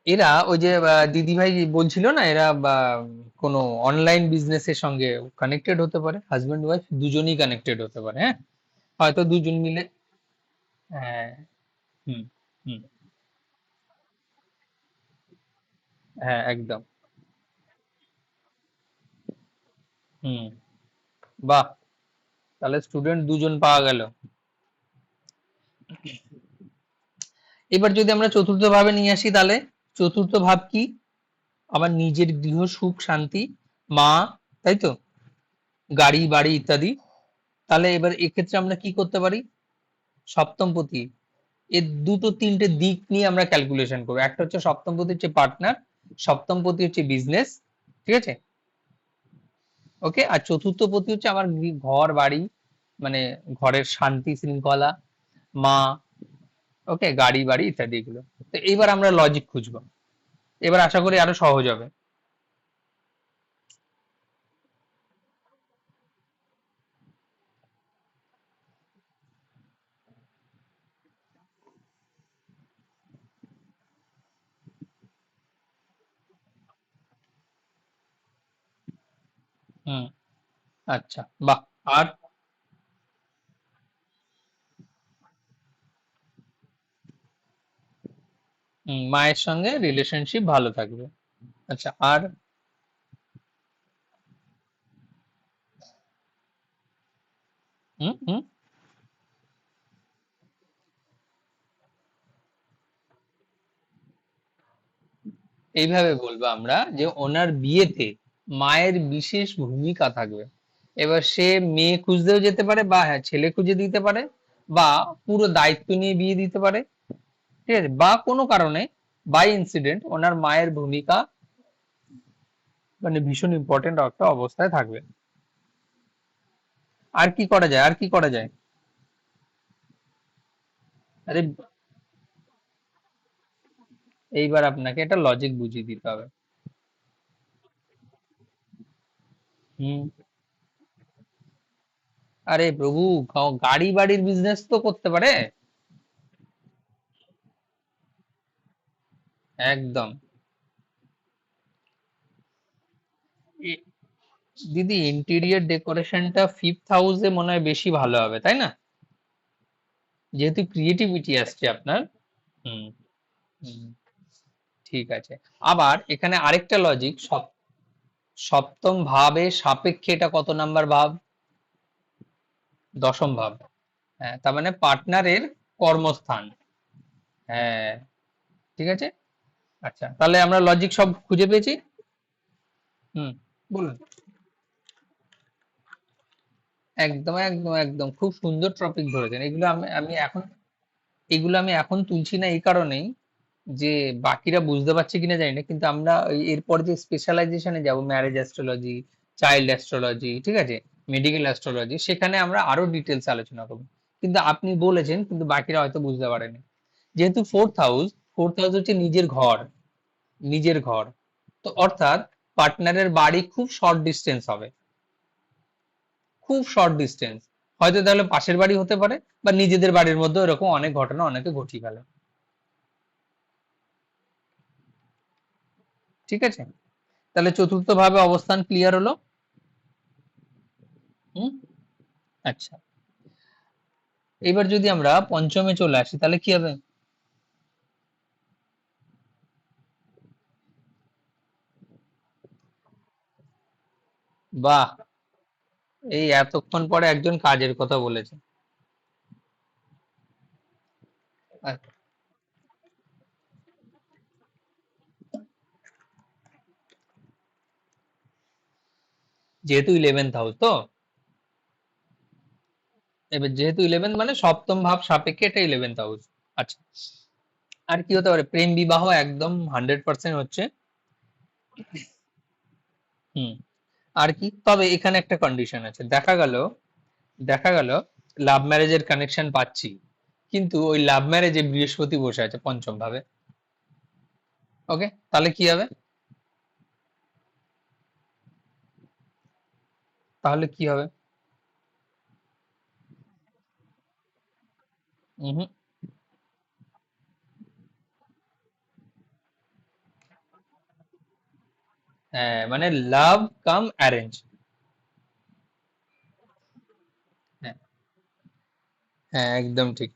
এরা ওই যে দিদিভাই বলছিল না, এরা বা কোনো অনলাইন বিজনেসের সঙ্গে কানেক্টেড হতে পারে, হাজবেন্ড ওয়াইফ দুজনেই কানেক্টেড হতে পারে, হ্যাঁ, হয়তো দুজন মিলে। হ্যাঁ, হুম, হুম, হ্যাঁ, একদম। হুম, বাহ, তাহলে স্টুডেন্ট দুজন পাওয়া গেল। এবার যদি আমরা চতুর্থ ভাবে নিয়ে আসি, তাহলে চতুর্থ ভাব কি? আমার নিজের গৃহ সুখ শান্তি, মা, তাই তো, গাড়ি বাড়ি ইত্যাদি। তাহলে এবার এক্ষেত্রে আমরা কি করতে পারি? সপ্তমপতি এর দুটো তিনটে দিক নিয়ে আমরা ক্যালকুলেশন করবো। একটা হচ্ছে সপ্তমপতি হচ্ছে পার্টনার, সপ্তমপতি হচ্ছে বিজনেস, ঠিক আছে, ওকে। আর চতুর্থ পতি হচ্ছে আমার ঘর বাড়ি, মানে ঘরের শান্তি শৃঙ্খলা, মা, ওকে, গাড়ি বাড়ি ইত্যাদি এগুলো। তো এইবার আমরা লজিক খুঁজবো, এবার আশা করি আরো সহজ হবে। হুম, আচ্ছা, বাহ। আর মায়ের সঙ্গে রিলেশনশিপ ভালো থাকবে। আচ্ছা, আর হুম হুম এইভাবে বলবো আমরা যে ওনার বিয়েতে মায়ের বিশেষ ভূমিকা থাকবে। এবার সে মেয়ে খুঁজতেও যেতে পারে, বা হ্যাঁ ছেলে খুঁজে দিতে পারে, বা পুরো দায়িত্ব নিয়ে বিয়ে দিতে পারে, ঠিক আছে, বা কোনো কারণে বাই ইনসিডেন্ট ওনার মায়ের ভূমিকা মানে ভীষণ ইম্পর্টেন্ট একটা অবস্থায় থাকবে। আর কি করা যায়, আর কি করা যায়? আরে এইবার আপনাকে একটা লজিক বুঝিয়ে দিতে হবে। হুম। আরে প্রভু, গাড়ি বাড়ির বিজনেস তো করতে পারে। একদম। এ- দিদি, ইন্টেরিয়র ডেকোরেশনটা ফিফথ হাউসে মনে হয় বেশি ভালো হবে, তাই না? যেহেতু ক্রিয়েটিভিটি আসছে আপনার। হুম হুম, ঠিক আছে। আবার এখানে আরেকটা লজিক, সপ্তম ভাবে সাপেক্ষে এটা কত নাম্বার ভাব? দশম ভাব। হ্যাঁ, তার মানে পার্টনারের কর্মস্থান। হ্যাঁ, ঠিক আছে। আচ্ছা, তাহলে আমরা লজিক সব খুঁজে পেয়েছি। হুম, বলুন। একদম একদম একদম, খুব সুন্দর টপিক ধরেছেন। এগুলো আমি এখন তুলছি না এই কারণেই যে বাকিরা বুঝতে পারছে কিনা জানি না, কিন্তু আমরা এরপর যে স্পেশালাইজেশনে যাব, ম্যারেজ অ্যাস্ট্রোলজি, চাইল্ড অ্যাস্ট্রোলজি, ঠিক আছে, মেডিকেল অ্যাস্ট্রোলজি, সেখানে আমরা আরো ডিটেলস আলোচনা করব। কিন্তু আপনি বলেছেন, কিন্তু বাকিরা হয়তো বুঝতে পারেনি। যেহেতু ফোর্থ হাউস হচ্ছে নিজের ঘর, নিজের ঘর, তো অর্থাৎ পার্টনারের বাড়ি খুব শর্ট ডিস্টেন্স হবে, খুব শর্ট ডিস্টেন্স। হয়তো তাহলে পাশের বাড়ি হতে পারে, বা নিজেদের বাড়ির মধ্যে এরকম অনেক ঘটনা অনেকে ঘটিয়ে ফেলে। ঠিক আছে, তাহলে চতুর্থ ভাবে অবস্থান ক্লিয়ার হলো। হুম। আচ্ছা, এবার যদি আমরা পঞ্চমে চলে আসি তাহলে কি হবে? বাহ, এই এতক্ষণ পরে একজন কাজের কথা বলেছে। আর যেহেতু 11th হাউস তো, এবার যেহেতু 11 মানে সপ্তম ভাব সাপেক্ষে এটা 11th হাউস। আচ্ছা, আর কি হতে পারে? প্রেম বিবাহ একদম 100% হচ্ছে। হুম। আর কি, তবে এখানে একটা কন্ডিশন আছে, দেখা গেল লাভ ম্যারেজের কানেকশন পাচ্ছি, কিন্তু ওই লাভ ম্যারেজে বৃহস্পতি বসে আছে পঞ্চম ভাবে। ওকে, তাহলে কি হবে? তাহলে কি হবে? হুম। হ্যাঁ, মানে লাভ কাম অ্যারেঞ্জ। হ্যাঁ, হ্যাঁ, একদম ঠিক।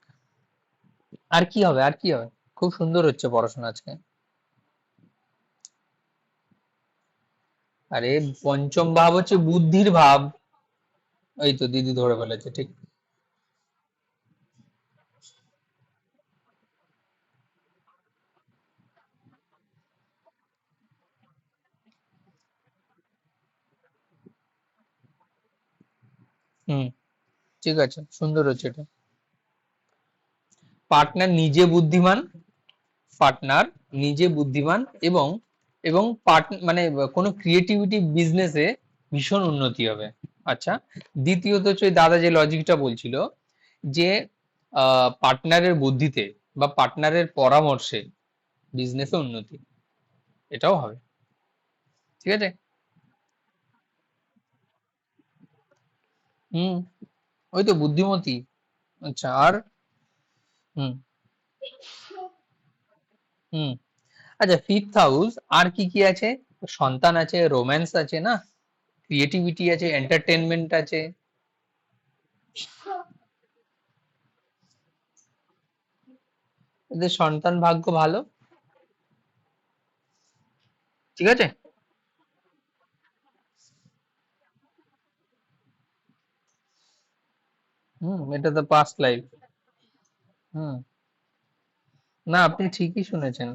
আর কি হবে, আর কি হবে? খুব সুন্দর হচ্ছে পড়াশোনা আজকে। আরে, পঞ্চম ভাব হচ্ছে বুদ্ধির ভাব। এই তো দিদি ধরে ফেলেছে, ঠিক। হুম, ঠিক আছে, সুন্দর হচ্ছে এটা। পার্টনার নিজে বুদ্ধিমান, পার্টনার নিজে বুদ্ধিমান, এবং মানে কোনো ক্রিয়েটিভিটি বিজনেসে ভীষণ উন্নতি হবে। আচ্ছা, দ্বিতীয়ত হচ্ছে ওই দাদা যে লজিকটা বলছিল, যে পার্টনারের বুদ্ধিতে বা পার্টনারের পরামর্শে বিজনেসে উন্নতি, এটাও হবে। ঠিক আছে। হুম, ওই তো বুদ্ধিমতী। আচ্ছা, আর? হুম হুম। আচ্ছা, ফিফথ হাউস আর কি কি আছে? সন্তান আছে, রোম্যান্স আছে না, ক্রিয়েটিভিটি আছে, এন্টারটেনমেন্ট আছে। এদের সন্তান ভাগ্য ভালো। ঠিক আছে। এটা তো পাস্ট লাইফ। হুম। না, আপনি ঠিকই শুনেছেন।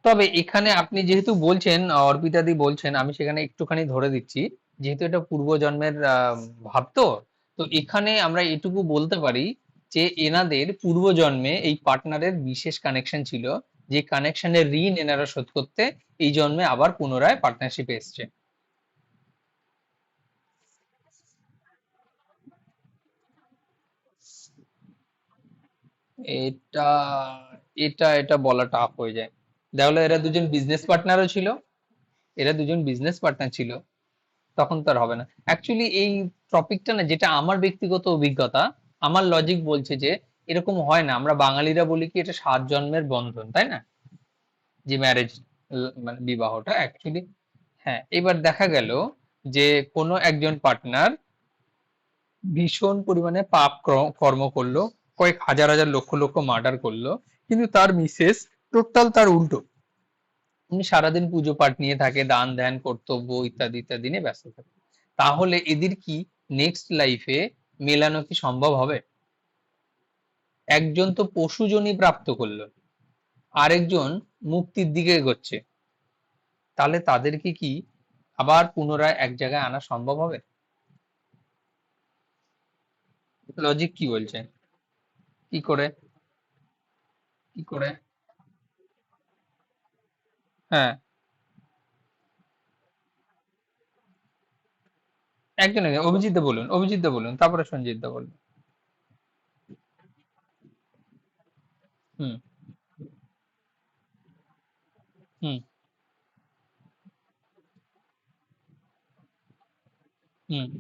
তবে এখানে আপনি যেহেতু বলছেন, অর্পিতাদি বলছেন, আমি সেখানে একটুখানি ধরে দিচ্ছি, যেহেতু এটা পূর্বজন্মের ভাব তো, তো এখানে আমরা এটুকু বলতে পারি যে এনাদের পূর্বজন্মে এই পার্টনারের বিশেষ কানেকশন ছিল, যে কানেকশনের ঋণ এনারা শোধ করতে এই জন্মে আবার পুনরায় পার্টনারশিপে এসছে। এটা এটা বলা টাফ হয়ে যায়। তাহলে এরা দুজন বিজনেস পার্টনারও ছিল, এরা দুজন বিজনেস পার্টনার ছিল, তখন তো আর হবে না। অ্যাকচুয়ালি এই টপিকটা না, যেটা আমার ব্যক্তিগত অভিজ্ঞতা, আমার লজিক বলছে যে এরকম হয় না। আমরা বাঙালিরা বলি কি এটা 7 জন্মের বন্ধন, তাই না? যে ম্যারেজ, মানে বিবাহটা অ্যাকচুয়ালি। হ্যাঁ, এবার দেখা গেল যে কোনো একজন পার্টনার ভীষণ পরিমাণে পাপ কর্ম করলো, কয়েক হাজার হাজার লক্ষ লক্ষ মার্ডার করলো, কিন্তু তার মিসেস টোটাল তার উল্টো, উনি সারাদিন পুজো পাঠ নিয়ে থাকে, দান ধ্যান কর্তব্য ইত্যাদি ইত্যাদি নিয়ে ব্যস্ত থাকে। তাহলে এদের কি নেক্সট লাইফে মেলানো কি সম্ভব হবে? একজন তো পশু যোনি প্রাপ্ত করলো, আরেকজন মুক্তির দিকে এগোচ্ছে, তাহলে তাদেরকে কি আবার পুনরায় এক জায়গায় আনা সম্ভব হবে? লজিক কি বলছে? কি করে? কি করে? হ্যাঁ, একজন একজন, অভিজিৎ দা বলুন, অভিজিৎ দা বলুন, তারপরে সঞ্জিত দা বলুন। হুম। হুম। হুম।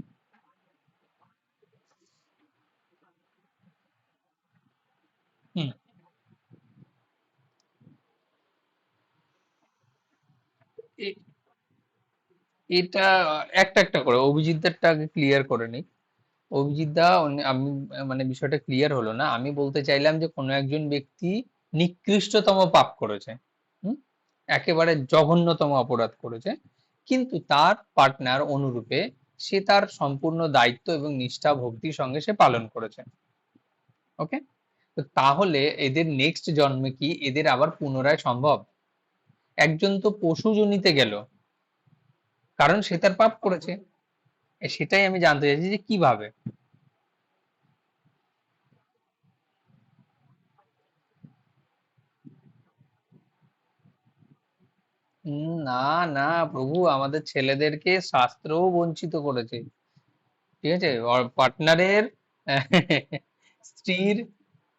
হুম। এ- এটা একটা একটা করে অভিজিৎ দারটা আগে ক্লিয়ার করে নিই। অভিজিৎ দা, আমি মানে বিষয়টা ক্লিয়ার হলো না। আমি বলতে চাইলাম যে কোনো একজন ব্যক্তি নিকৃষ্টতম পাপ করেছে, হুম, একেবারে জঘন্যতম অপরাধ করেছে, কিন্তু তার পার্টনার অনুরূপে সে তার সম্পূর্ণ দায়িত্ব এবং নিষ্ঠা ভক্তির সঙ্গে সে পালন করেছে। ওকে, তো তাহলে এদের নেক্সট জন্মে কি এদের আবার পুনরায় সম্ভব? একজন তো পশু জনিতে গেল, কারণ সে তার পাপ করেছে। সেটাই আমি জানতে চাইছি যে কিভাবে। না, না প্রভু, আমাদের ছেলেদেরকে শাস্ত্রও বঞ্চিত করেছে। ঠিক আছে, পার্টনারের স্ত্রীর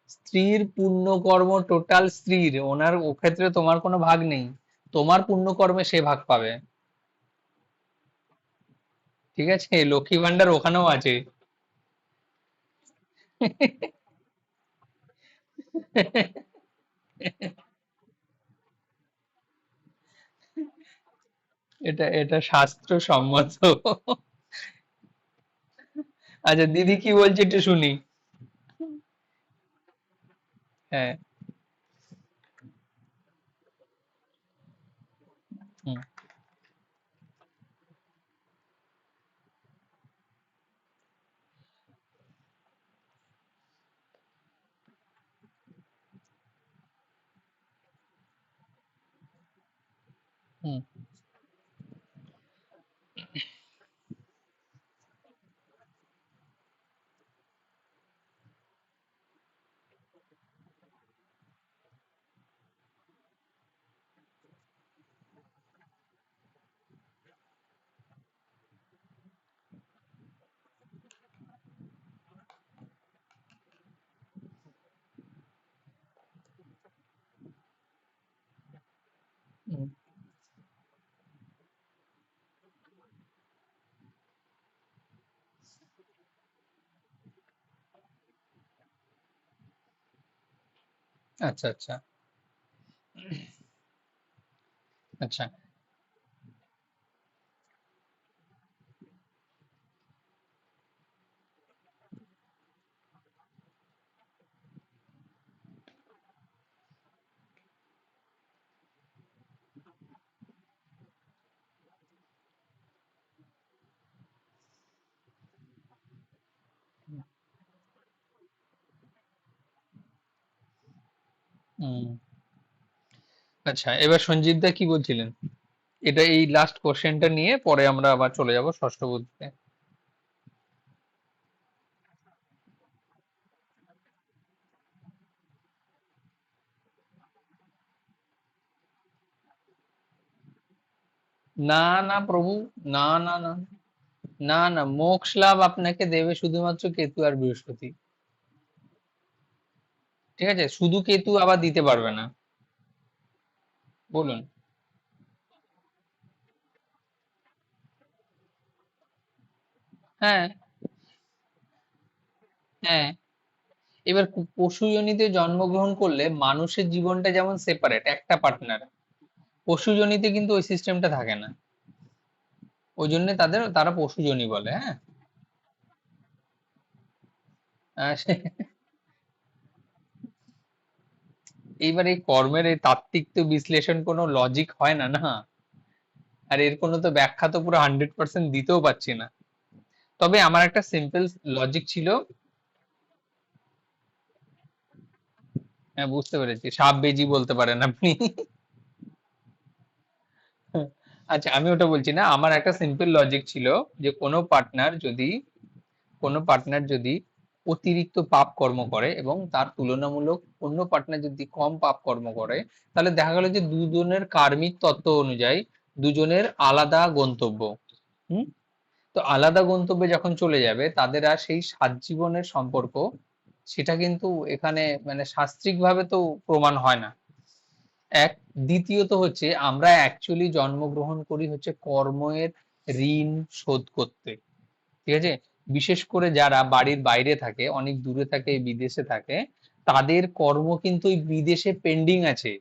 স্ত্রীর পুণ্যকর্ম টোটাল স্ত্রীর, ওনার ও ক্ষেত্রে তোমার কোনো ভাগ নেই। তোমার পুণ্যকর্মে সে ভাগ পাবে। ঠিক আছে, লক্ষ্মী ভান্ডার ওখানেও আছে। এটা এটা শাস্ত্র সম্মত। আচ্ছা, দিদি কি বলছে একটু শুনি। হ্যাঁ। হুম। হুম। হুম। আচ্ছা, আচ্ছা। আচ্ছা। হুম। আচ্ছা, এবার সঞ্জীব দা কি বলছিলেন? এটা এই লাস্ট কোশ্চেনটা নিয়ে পরে আমরা আবার চলে যাব ষষ্ঠ বুদ্ধিতে। না না প্রভু, না না না, না না, মোক্ষ লাভ আপনাকে দেবে শুধুমাত্র কেতু আর বৃহস্পতি। ঠিক আছে, শুধু কেতু আবার দিতে পারবে না। বলুন। হ্যাঁ, হ্যাঁ। এবার পশু যোনিতে জন্মগ্রহণ করলে মানুষের জীবনটা যেমন সেপারেট একটা পার্টনার, পশু যোনিতে কিন্তু ওই সিস্টেমটা থাকে না। ওই জন্য তারা পশু যোনি বলে, হ্যাঁ। এইবার এই কর্মের এই তাত্ত্বিক তো বিশ্লেষণ কোনো লজিক হয় না, না। আর এর কোনো তো ব্যাখ্যা তো পুরো 100% দিতেও পারছি না। তবে আমার একটা সিম্পল লজিক ছিল। হ্যাঁ, বুঝতে পেরেছি, সাপ বেজি বলতে পারেন আপনি। আচ্ছা, আমি ওটা বলছি না, আমার একটা সিম্পল লজিক ছিল যে কোনো পার্টনার যদি অতিরিক্ত পাপ কর্ম করে এবং তার তুলনামূলক অন্য পার্টনার যদি কম পাপ কর্ম করে, তাহলে দেখা গেল যে দুজনের কার্মিক তত্ত্ব অনুযায়ী দুজনের আলাদা গন্তব্য। হুম। তো আলাদা গন্তব্যে যখন চলে যাবে তাদের আর সেই সাত জীবনের সম্পর্ক, সেটা কিন্তু এখানে মানে শাস্ত্রিক ভাবে তো প্রমাণ হয় না। এক, দ্বিতীয়ত হচ্ছে আমরা অ্যাকচুয়ালি জন্মগ্রহণ করি হচ্ছে কর্মের ঋণ শোধ করতে। ঠিক আছে, বিশেষ করে যারা বাড়ির বাইরে থাকে, অনেক দূরে থাকে, বিদেশে থাকে, তাদের কর্ম কিন্তু ওই বিদেশে পেন্ডিং আছে।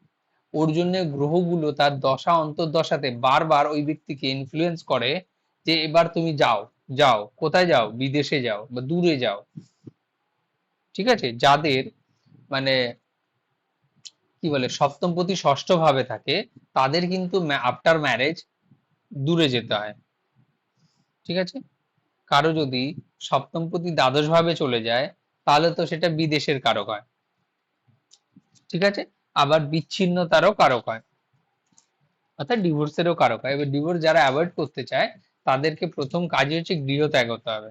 ওর জন্য গ্রহগুলো তার দশা অন্তর্দশাতে বারবার ওই ব্যক্তিকে ইনফ্লুয়েন্স করে যে এবার তুমি যাও, যাও কোথায় যাও, বিদেশে যাও বা দূরে যাও। ঠিক আছে, যাদের মানে কি বলে সপ্তমপতি ষষ্ঠ ভাবে থাকে, তাদের কিন্তু আফটার ম্যারেজ দূরে যেতে হয়। ঠিক আছে, কারো যদি সপ্তমপতি দ্বাদশ ভাবে চলে যায়, তাহলে তো সেটা বিদেশের কারক হয়। ঠিক আছে, আবার বিচ্ছিন্নতারও কারক হয়, অর্থাৎ ডিভোর্সেরও কারক হয়। এবার ডিভোর্স যারা অ্যাভয়েড করতে চায়, তাদেরকে প্রথম কাজই হচ্ছে গৃহত্যাগ হতে হবে।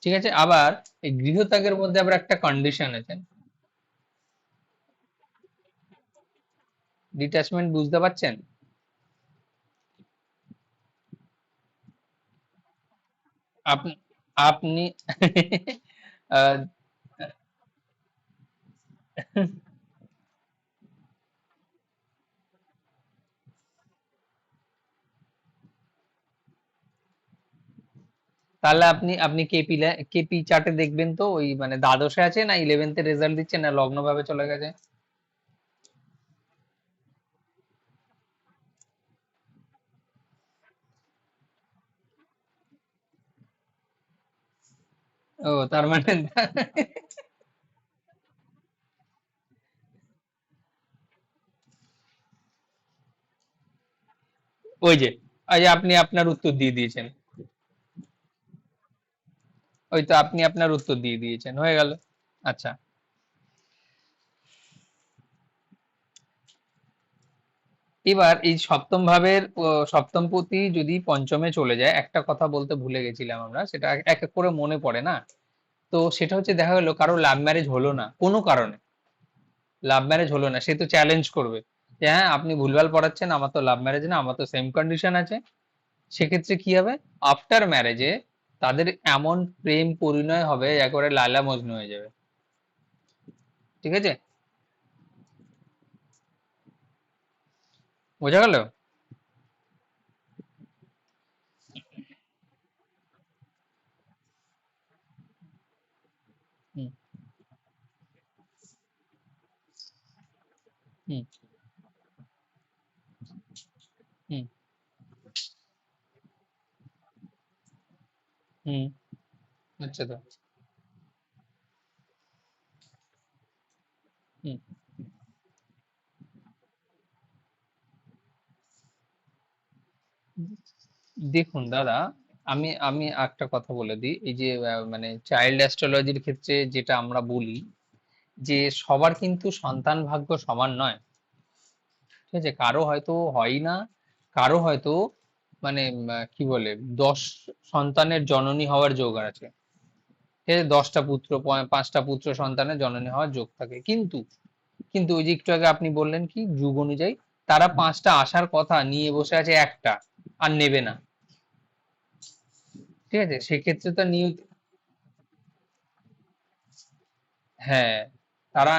ঠিক আছে, আবার এই গৃহত্যাগের মধ্যে আবার একটা কন্ডিশন আছে। ডিট্যাচমেন্ট বুঝতে পারছেন? আপনি আপনি আহ, তাহলে আপনি আপনি কেপি চার্টে দেখবেন তো, ওই মানে দ্বাদশে আছে না ইলেভেন্থে রেজাল্ট দিচ্ছে না লগ্ন ভাবে চলে গেছে। ও, তার মানে ওই যে, ওই যে আপনি আপনার উত্তর দিয়ে দিয়েছেন। ওই তো আপনি আপনার উত্তর দিয়ে দিয়েছেন, হয়ে গেল। আচ্ছা, এবার এই সপ্তম ভাবের সপ্তমপতি যদি পঞ্চমে চলে যায়, একটা কথা বলতে ভুলে গেছিলাম আমরা, সেটা এক এক করে মনে পড়ে না। তো সেটা হচ্ছে দেখা গেলো কারো লাভ ম্যারেজ হলো না কোনো কারণে, লাভ ম্যারেজ হলো না, সে তো চ্যালেঞ্জ করবে যে হ্যাঁ আপনি ভুলভাল পড়াচ্ছেন, আমার তো লাভ ম্যারেজ না, আমার তো সেম কন্ডিশন আছে। সেক্ষেত্রে কি হবে, আফটার ম্যারেজে তাদের এমন প্রেম পরিণয় হবে একেবারে লায়লা মজনু হয়ে যাবে। ঠিক আছে, বোঝা গেল? হুম, হুম, হুম, হুম। আচ্ছা তো। হুম। দেখুন দাদা, আমি আমি একটা কথা বলে দিই, এই যে মানে চাইল্ড অ্যাস্ট্রোলজির ক্ষেত্রে যেটা আমরা বলি যে সবার কিন্তু সন্তান ভাগ্য সমান নয়। ঠিক আছে, কারো হয়তো হয় না, কারো হয়তো মানে কি বলে 10 সন্তানের জননী হওয়ার যোগ আছে। ঠিক আছে, 10টা পুত্র 5টা পুত্র সন্তানের জননী হওয়ার যোগ থাকে, কিন্তু কিন্তু ওই যে একটু আগে আপনি বললেন কি যুগ অনুযায়ী তারা 5টা আসার কথা নিয়ে বসে আছে একটা, আর নেবে না। ঠিক আছে, সেক্ষেত্রে তো নিয়ত। হ্যাঁ, তারা,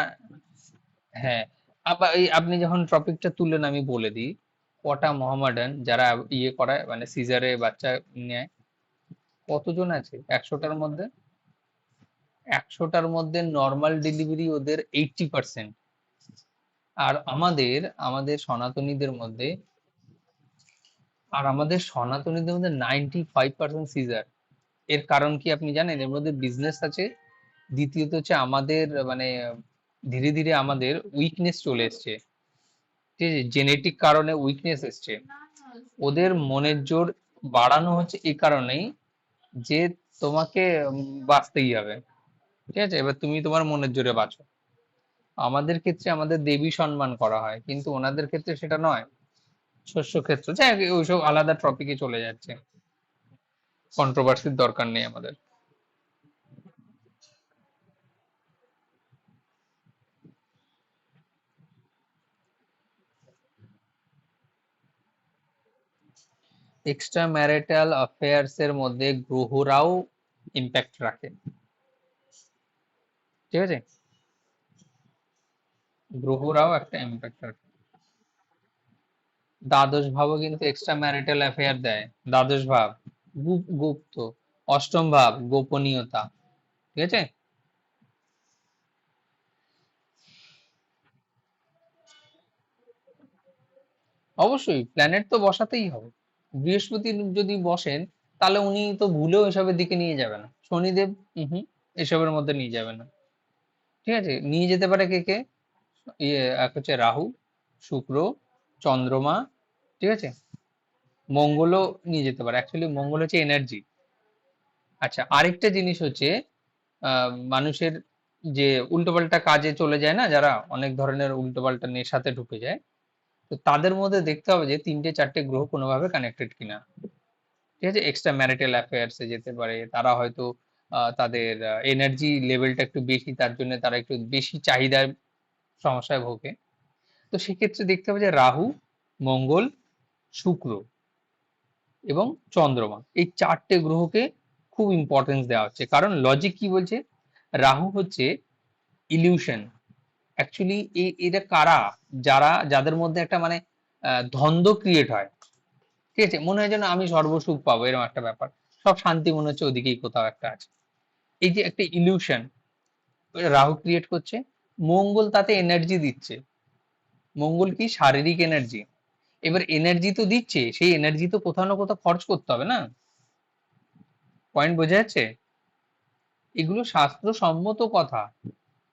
হ্যাঁ, আবার এই আপনি যখন টপিকটা তুললেন আমি বলে দিই, কটা মোহামেডান যারা ইয়ে করায় মানে সিজারে বাচ্চা নেয়, কতজন আছে 100টার মধ্যে? 100টার মধ্যে নর্মাল ডেলিভারি ওদের 80%। আর আমাদের আমাদের সনাতনীদের মধ্যে আমাদের সনাতনীদের মধ্যে 95% সিজার। এর কারণ কি আপনি জানেন? এর মধ্যে বিজনেস আছে। দ্বিতীয়ত হচ্ছে আমাদের মানে ধীরে ধীরে আমাদের উইকনেস চলে এসছে। ঠিক আছে, জেনেটিক কারণে উইকনেস এসছে। ওদের মনের জোর বাড়ানো হচ্ছে এই কারণেই যে তোমাকে বাঁচতেই হবে। ঠিক আছে, এবার তুমি তোমার মনের জোরে বাঁচো। আমাদের ক্ষেত্রে আমাদের দেবী সম্মান করা হয়, কিন্তু ওনাদের ক্ষেত্রে সেটা নয়। শস্য ক্ষেত্র, যাই হোক, ওইসব আলাদা টপিকে চলে যাচ্ছে, কন্ট্রোভার্সির দরকার নেই আমাদের। এক্সট্রা ম্যারিটাল অ্যাফেয়ার্স এর মধ্যে গ্রহরাও ইম্প্যাক্ট রাখে। ঠিক আছে, গ্রহরাও একটা ইম্প্যাক্ট রাখে। দ্বাদশ ভাবও কিন্তু এক্সট্রা ম্যারিটাল অ্যাফেয়ার দেয়। দ্বাদশ ভাব গুপ্ত, অষ্টম ভাব গোপনীয়তা। ঠিক আছে, অবশ্যই প্ল্যানেট তো বসাতেই হবে। বৃহস্পতি যদি বসেন, তাহলে উনি তো ভুলেও এসবের দিকে নিয়ে যাবে না। শনিদেব হুম এসবের মধ্যে নিয়ে যাবে না। ঠিক আছে, নিয়ে যেতে পারে কে কে? এক হচ্ছে রাহু, শুক্র, চন্দ্রমা। ঠিক আছে, মঙ্গলও নিয়ে যেতে পারে। অ্যাকচুয়ালি মঙ্গল হচ্ছে এনার্জি। আচ্ছা, আরেকটা জিনিস হচ্ছে মানুষের যে উল্টোপাল্টা কাজে চলে যায় না, যারা অনেক ধরনের উল্টোপাল্টা নেশাতে ঢুকে যায়, তো তাদের মধ্যে দেখতে হবে যে 3টে 4টে গ্রহ কোনোভাবে কানেক্টেড কিনা। ঠিক আছে, এক্সট্রা ম্যারিটাল অ্যাফেয়ার্স এ যেতে পারে, তারা হয়তো তাদের এনার্জি লেভেলটা একটু বেশি, তার জন্য তারা একটু বেশি চাহিদার সমস্যায় ভোগে। তো সেক্ষেত্রে দেখতে হবে যে রাহু, মঙ্গল, শুক্র এবং চন্দ্রমা, এই 4টে গ্রহকে খুব ইম্পর্টেন্স দেওয়া হচ্ছে। কারণ লজিক কি বলছে? রাহু হচ্ছে ইলিউশন। অ্যাকচুয়ালি এরা কারা? যাদের মধ্যে একটা মানে দ্বন্দ্ব ক্রিয়েট হয়। ঠিক আছে, মনে হয় যেন আমি সর্বসুখ পাবো, এরকম একটা ব্যাপার। সব শান্তি মনে হচ্ছে ওদিকেই কোথাও একটা আছে। এই যে একটা ইলিউশন রাহু ক্রিয়েট করছে। মঙ্গল তাতে এনার্জি দিচ্ছে। মঙ্গল কি? শারীরিক এনার্জি। এবার এনার্জি তো দিচ্ছে, সেই এনার্জি তো কোথাও না কোথাও খরচ করতে হবে না? পয়েন্ট বোঝা যাচ্ছে? এগুলো শাস্ত্রসম্মত কথা,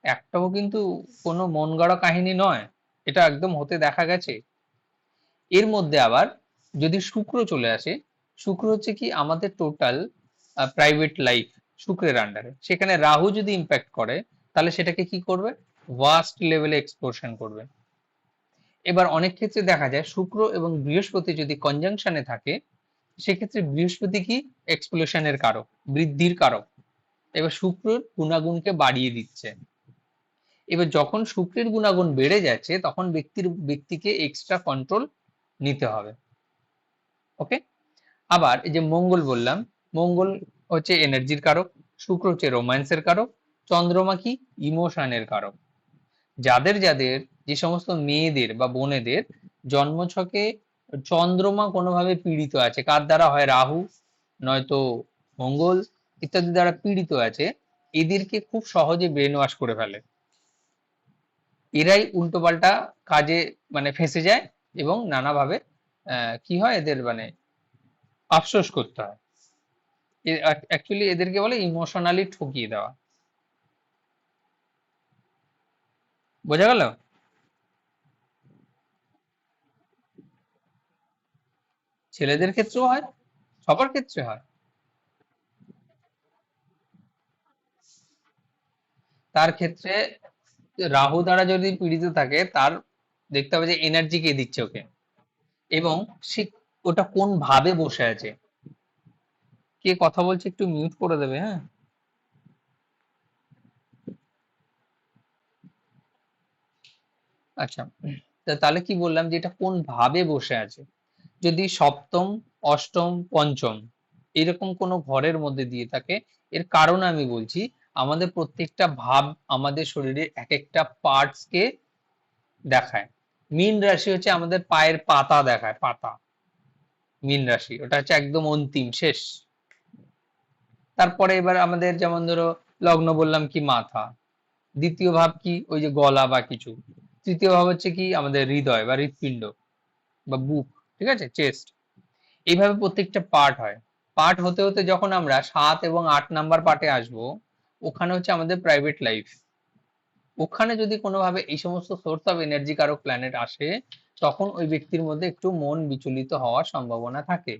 একটাও কিন্তু কোনো মন গড়া কাহিনী নয়। এটা একদম হতে দেখা গেছে। এর মধ্যে আবার যদি শুক্র চলে আসে, শুক্র হচ্ছে কি আমাদের টোটাল প্রাইভেট লাইফ শুক্রের আন্ডারে। সেখানে রাহু যদি ইম্প্যাক্ট করে, তাহলে সেটাকে কি করবে? ভাস্ট লেভেলে এক্সপ্লোশন করবে। এবার অনেক ক্ষেত্রে দেখা যায় শুক্র এবং বৃহস্পতি যদি কনজাংশনে থাকে, সেক্ষেত্রে বৃহস্পতি কি? এক্সপ্লোশনের কারক, বৃদ্ধির কারক। এবার শুক্রের গুণাগুণকে বাড়িয়ে দিচ্ছে। এবার যখন শুক্রের গুণাগুণ বেড়ে যাচ্ছে, তখন ব্যক্তিকে এক্সট্রা কন্ট্রোল নিতে হবে। ওকে, আবার এই যে মঙ্গল বললাম, মঙ্গল হচ্ছে এনার্জির কারক, শুক্র হচ্ছে রোম্যান্সের কারক, চন্দ্রমা কি? ইমোশনের কারক। যাদের যাদের যে সমস্ত মেয়েদের বা বোনেদের জন্মছকে চন্দ্রমা কোনোভাবে পীড়িত আছে, কার দ্বারা হয়? রাহু, নয়তো মঙ্গল ইত্যাদি দ্বারা পীড়িত আছে, এদেরকে খুব সহজে ব্রেন ওয়াশ করে ফেলে। এরাই উল্টোপাল্টা কাজে মানে ফেঁসে যায়, এবং নানাভাবে কি হয় এদের মানে আফসোস করতে হয়। অ্যাকচুয়ালি এদেরকে বলে ইমোশনালি ঠকিয়ে দেওয়া। বোঝা গেল? ছেলেদের ক্ষেত্রেও হয়, সবার ক্ষেত্রে হয়। তার ক্ষেত্রে রাহু দ্বারা যদি পীড়িত থাকে, তার দেখতে হবে যে এনার্জি কে দিচ্ছে ওকে, এবং সে ওটা কোন ভাবে বসে আছে। কে কথা বলছে একটু মিউট করে দেবে, হ্যাঁ। আচ্ছা, তাহলে কি বললাম যে এটা কোন ভাবে বসে আছে। যদি সপ্তম, অষ্টম, পঞ্চম এরকম কোনো ঘরের মধ্যে দিয়ে থাকে, এর কারণ আমি বলছি, আমাদের প্রত্যেকটা ভাব আমাদের শরীরের এক একটা পার্টস কে দেখায়। মীন রাশি হচ্ছে আমাদের পায়ের পাতা দেখায়, পাতা। মীন রাশি ওটা হচ্ছে একদম অন্তিম শেষ। তারপরে এবার আমাদের যেমন ধরো লগ্ন বললাম কি মাথা, দ্বিতীয় ভাব কি ওই যে গলা বা কিছু, তৃতীয় ভাব হচ্ছে কি আমাদের হৃদয় বা হৃৎপিণ্ড বা বুক, ঠিক আছে, চেস্ট। এইভাবে প্রত্যেকটা পার্ট হয়। পার্ট হতে হতে যখন আমরা 7 এবং 8 নাম্বার পার্টে আসবো, ওখানে হচ্ছে আমাদের প্রাইভেট লাইফ। ওখানে যদি কোনোভাবে এই সমস্ত সোর্স অফ এনার্জি কারো প্ল্যানেট আসে, তখন ওই ব্যক্তির মধ্যে একটু মন বিচলিত হওয়ার সম্ভাবনা থাকে।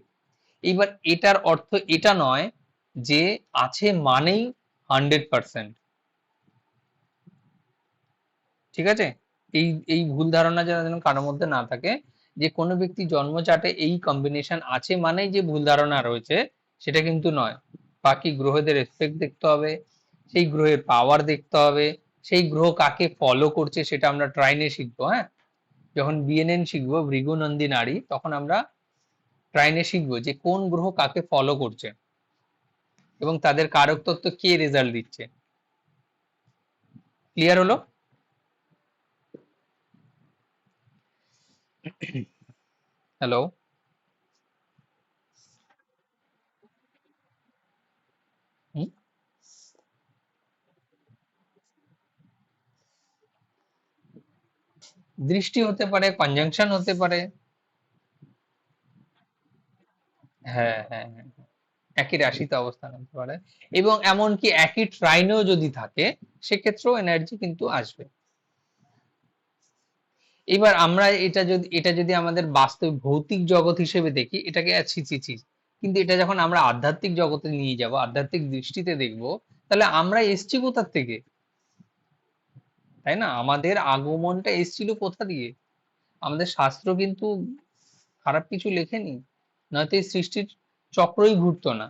এইবার এটার অর্থ এটা নয় যে আছে মানেই 100%, ঠিক আছে। এই এই ভুল ধারণা যেন কারোর মধ্যে না থাকে যে কোনো ব্যক্তি জন্ম চার্টে এই কম্বিনেশন আছে মানেই যে ভুল ধারণা রয়েছে, সেটা কিন্তু নয়। বাকি গ্রহদের এসপেক্ট দেখতে হবে, সেই গ্রহের পাওয়ার দেখতে হবে, সেই গ্রহ কাকে ফলো করছে সেটা আমরা ট্রাইনে শিখবো, হ্যাঁ। যখন বিএনএন শিখবো, ভৃগু নন্দী নারী, তখন আমরা ট্রাইনে শিখবো যে কোন গ্রহ কাকে ফলো করছে এবং তাদের কারক তত্ত্ব কে রেজাল্ট দিচ্ছে। ক্লিয়ার হলো? হ্যালো? দৃষ্টি হতে পারে, কনজাংশন হতে পারে। হ্যাঁ, হ্যাঁ, হ্যাঁ, একই রাশিতে অবস্থান হতে পারে, এবং এমনকি একই ট্রাইনেও যদি থাকে, সেক্ষেত্রেও এনার্জি কিন্তু আসবে। এবার আমরা এটা যদি আমাদের বাস্তব ভৌতিক জগৎ হিসেবে দেখি, এটাকে ছি ছি ছি, কিন্তু এটা যখন আমরা আধ্যাত্মিক জগতে নিয়ে যাব, আধ্যাত্মিক দৃষ্টিতে দেখব, তাহলে আমরা এসছি কোথার থেকে, তাই না? আমাদের আগমনটা এসছিল কোথা দিয়ে? আমাদের শাস্ত্র কিন্তু খারাপ কিছু লেখেনি, নয়তো এই সৃষ্টির চক্রই ঘুরতো না।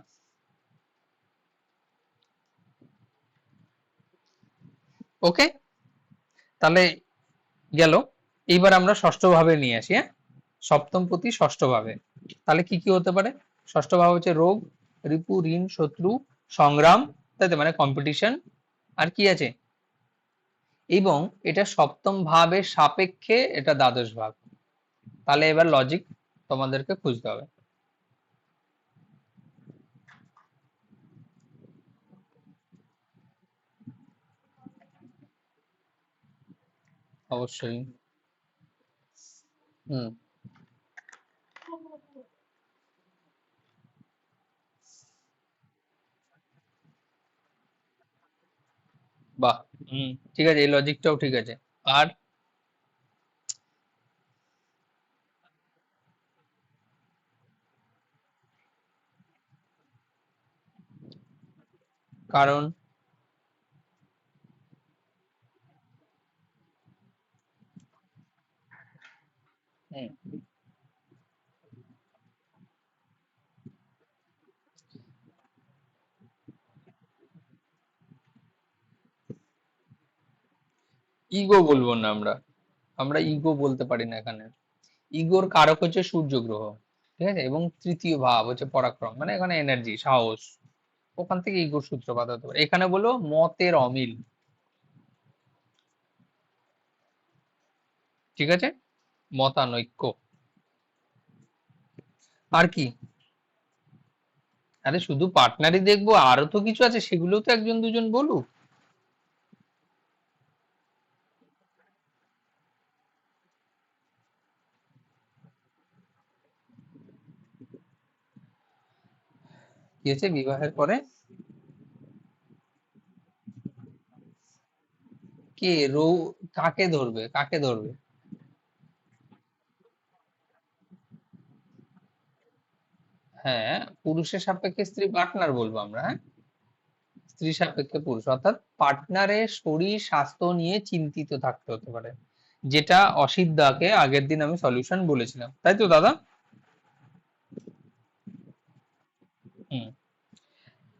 ওকে, তাহলে গেল। এইবার আমরা ষষ্ঠ ভাবে নিয়ে আসি, হ্যাঁ। সপ্তম প্রতি ষষ্ঠ ভাবে, তাহলে কি কি হতে পারে? ষষ্ঠ ভাব হচ্ছে রোগ, রিপু, ঋণ, শত্রু, সংগ্রাম, তাই তো, মানে কম্পিটিশন। আর কি আছে? এবং এটা সপ্তম ভাবের সাপেক্ষে এটা দ্বাদশ ভাব। তাহলে এবার লজিক তোমাদেরকে খুঁজতে হবে। অবশ্যই। হুম। বাহ। হুম, ঠিক আছে, এই লজিকটাও ঠিক আছে। আর কারণ ইগো বলবো না আমরা, আমরা ইগো বলতে পারি না এখানে। ইগোর কারক হচ্ছে সূর্য গ্রহ, ঠিক আছে, এবং তৃতীয় ভাব হচ্ছে পরাক্রম, মানে এখানে এনার্জি, সাহস। ওখান থেকে ইগোর সূত্রপাত হতে পারে। এখানে বলো মতের অমিল, ঠিক আছে, মতানৈক্য। আর কি? আরে শুধু পার্টনারই দেখবো, আরো তো কিছু আছে, সেগুলো তো একজন দুজন বলুক। কি আছে বিবাহের পরে? কে কাকে ধরবে, কাকে ধরবে? হ্যাঁ, পুরুষের সাপেক্ষে স্ত্রী পার্টনার বলবো আমরা, হ্যাঁ। স্ত্রী সাপেক্ষে পুরুষ, অর্থাৎ পার্টনারের শরীর স্বাস্থ্য নিয়ে চিন্তিত থাকতে হতে পারে, যেটা অসিত দাকে আগের দিন আমি সলিউশন বলেছিলাম, তাই তো দাদা? হুম।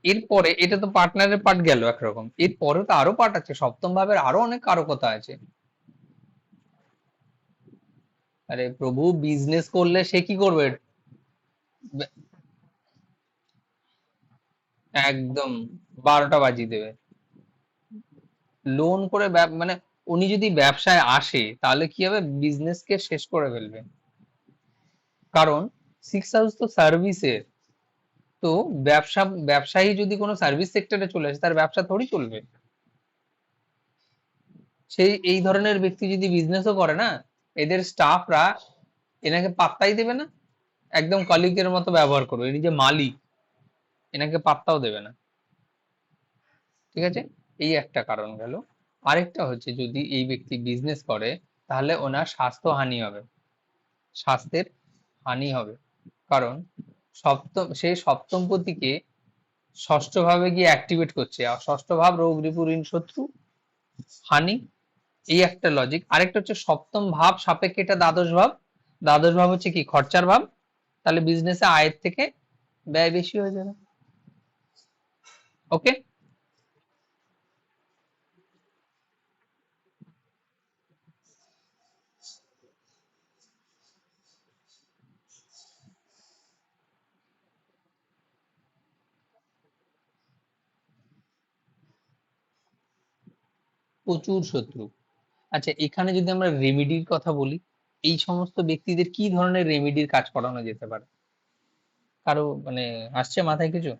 এরপরে এটা তো পার্টনারের পার্ট গেল একরকম, এরপরে তো আরো পার্ট আছে, সপ্তম ভাবের আরো অনেক কারকতা আছে। আরে প্রভু, বিজনেস করলে সে কি করবে? বে- একদম 12টা বাজিয়ে দেবে। লোন করে মানে উনি যদি ব্যবসায় আসে তাহলে কি হবে, বিজনেসকে শেষ করে ফেলবে। কারণ সিক্স হাউস তো সার্ভিসের, তো ব্যবসায়ী যদি কোনো সার্ভিস সেক্টরে চলে আসে তার ব্যবসা থোড়ি চলবে। সেই এই ধরনের ব্যক্তি যদি বিজনেসও করে না, এদের স্টাফরা এনাকে পাত্তাই দেবে না, একদম কলিগের মতো ব্যবহার করবে, ইনি যে মালিক এনাকে পাত্তাও দেবে না। ঠিক আছে, এই একটা কারণ গেল। আরেকটা হচ্ছে যদি এই ব্যক্তি বিজনেস করে তাহলে ওনার স্বাস্থ্য হানি হবে, স্বাস্থ্যের হানি হবে। কারণ সেই সপ্তম পতিকে ষষ্ঠ ভাবে গিয়ে অ্যাক্টিভেট করছে, আর ষষ্ঠ ভাব রোগ রিপু ঋণ শত্রু হানি, এই একটা লজিক। আরেকটা হচ্ছে সপ্তম ভাব সাপেক্ষে এটা দ্বাদশ ভাব, দ্বাদশ ভাব হচ্ছে কি খরচার ভাব, তাহলে বিজনেসে আয়ের থেকে ব্যয় বেশি হয়ে যাবে। ওকে। প্রচুর শত্রু। আচ্ছা, এখানে যদি আমরা রেমিডির কথা বলি, এই সমস্ত ব্যক্তিদের কি ধরনের রেমিডির কাজ করানো যেতে পারে? কারো মানে আসছে মাথায় কিছু?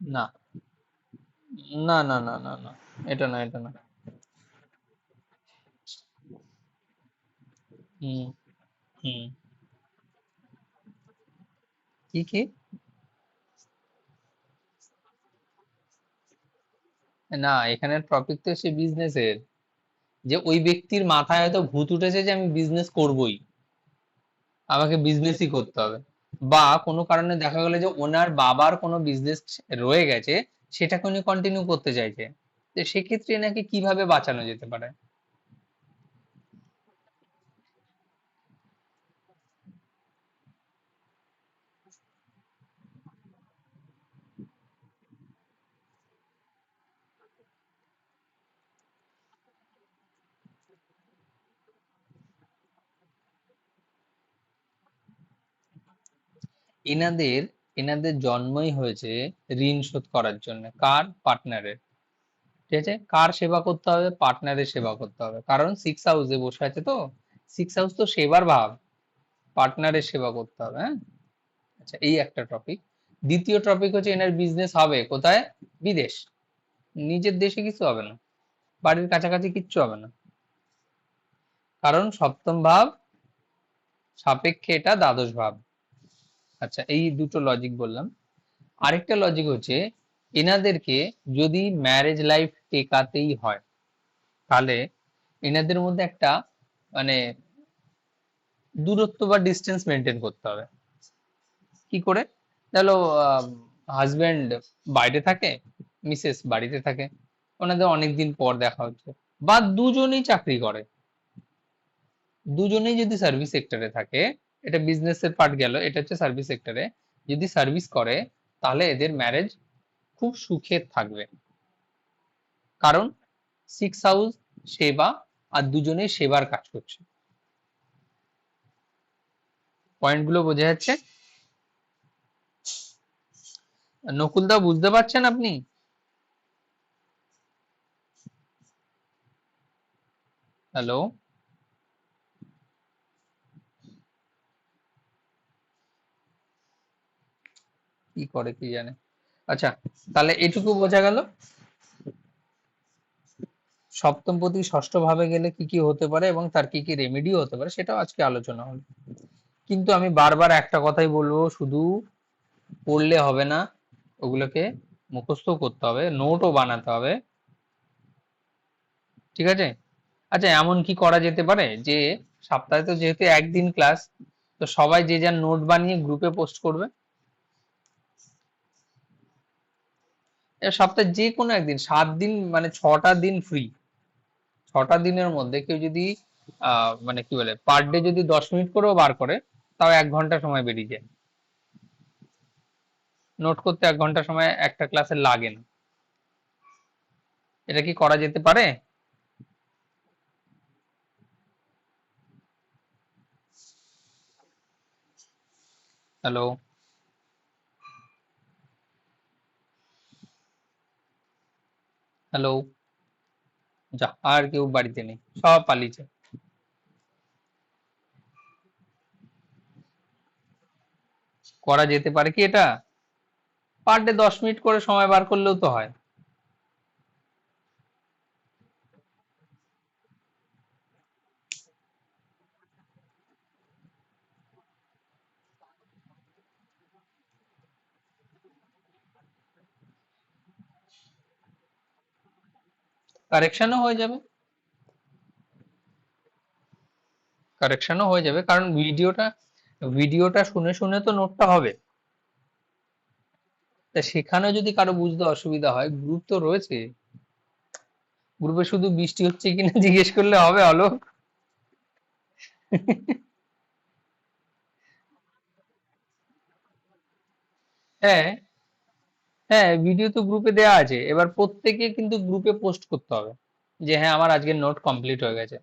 না, না, না, না, না, না, এটা না, এটা না। হুম। হুম। কি কি? না, এখানে টপিক তো সে বিজনেসের, যে ওই ব্যক্তির মাথায় হয়তো ভূত উঠেছে যে আমি বিজনেস করবই, আমাকে বিজনেসই করতে হবে। বা কোনো কারণে দেখা গেলো যে ওনার বাবার কোনো বিজনেস রয়ে গেছে, সেটাকে উনি কন্টিনিউ করতে চাইছে, তো সেক্ষেত্রে এনাকে কিভাবে বাঁচানো যেতে পারে? এনাদের এনাদের জন্মই হয়েছে ঋণ শোধ করার জন্য, কার? পার্টনারের। ঠিক আছে, কার সেবা করতে হবে? পার্টনারের সেবা করতে হবে, কারণ সিক্স হাউসে বসে আছে তো, সিক্স হাউস তো সেবার ভাব, পার্টনারের সেবা করতে হবে। হ্যাঁ। আচ্ছা, এই একটা টপিক। দ্বিতীয় টপিক হচ্ছে এনার বিজনেস হবে কোথায়? বিদেশ। নিজের দেশে কিছু হবে না, বাড়ির কাছাকাছি কিচ্ছু হবে না, কারণ সপ্তম ভাব সাপেক্ষে এটা দ্বাদশ ভাব। আচ্ছা, এই দুটো লজিক বললাম। আরেকটা লজিক হচ্ছে এনাদেরকে যদি ম্যারেজ লাইফ টেকাতেই হয় তাহলে এনাদের মধ্যে একটা মানে দূরত্ব বা ডিস্টেন্স মেনটেন করতে হবে। কি করে? ধরো হাজবেন্ড বাইরে থাকে, মিসেস বাড়িতে থাকে, ওনাদের অনেকদিন পর দেখা হচ্ছে, বা দুজনেই চাকরি করে, দুজনেই যদি সার্ভিস সেক্টরে থাকে, এটা বিজনেসের পার্ট গেল, এটা হচ্ছে সার্ভিস সেক্টরে যদি সার্ভিস করে, তাহলে এদের ম্যারেজ খুব সুখে থাকবে। কারণ সিক্স হাউস সেবা, আর দুজনেই সেবার কাজ করছে। পয়েন্টগুলো বোঝা যাচ্ছে? নকুলদা বুঝতে পারছেন আপনি? হ্যালো? কি করে কি জানে। আচ্ছা, তাহলে এটুকু বোঝা গেল সপ্তমপতি ষষ্ঠ ভাবে গেলে কি কি হতে পারে এবং তার কি কি রেমেডিও হতে পারে, সেটাও আজকে আলোচনা হলো। কিন্তু আমি বারবার একটা কথাই বলবো, শুধু পড়লে হবে না, ওগুলোকে মুখস্থ করতে হবে, নোটও বানাতে হবে। ঠিক আছে? আচ্ছা, এমন কি করা যেতে পারে যে সপ্তাহে তো যেহেতু একদিন ক্লাস, তো সবাই যে যার নোট বানিয়ে গ্রুপে পোস্ট করবে। সপ্তাহে যে কোনো একদিন, 7 দিন মানে 6টা দিন ফ্রি। 6টা দিনের মধ্যে কেউ যদি মানে কি বলে পার ডে যদি 10 মিনিট করেও বার করে, তাও 1 ঘন্টা সময় বেরিয়ে যায়। নোট করতে 1 ঘন্টা সময় একটা ক্লাসে লাগে না। এটা কি করা যেতে পারে? হ্যালো? হ্যালো? যা, আর কেউ বাড়িতে নেই, সব পালিয়েছে। করা যেতে পারে কি এটা? পার ডে 10 মিনিট করে সময় বার করলেও তো হয়। কারেকশনও হয়ে যাবে। কারেকশনও হয়ে যাবে, কারণ ভিডিওটা ভিডিওটা শুনে শুনে তো নোটটা হবে। তা সেখানেও যদি কারো বুঝতে অসুবিধা হয়, গ্রুপ তো রয়েছে। গ্রুপে শুধু বৃষ্টি হচ্ছে কিনা জিজ্ঞেস করলে হবে, অলোক? হ্যাঁ, হ্যাঁ, ভিডিও তো গ্রুপে দেওয়া আছে, এবার প্রত্যেকে কিন্তু গ্রুপে পোস্ট করতে হবে যে হ্যাঁ আমার আজকের নোট কমপ্লিট হয়ে গেছে।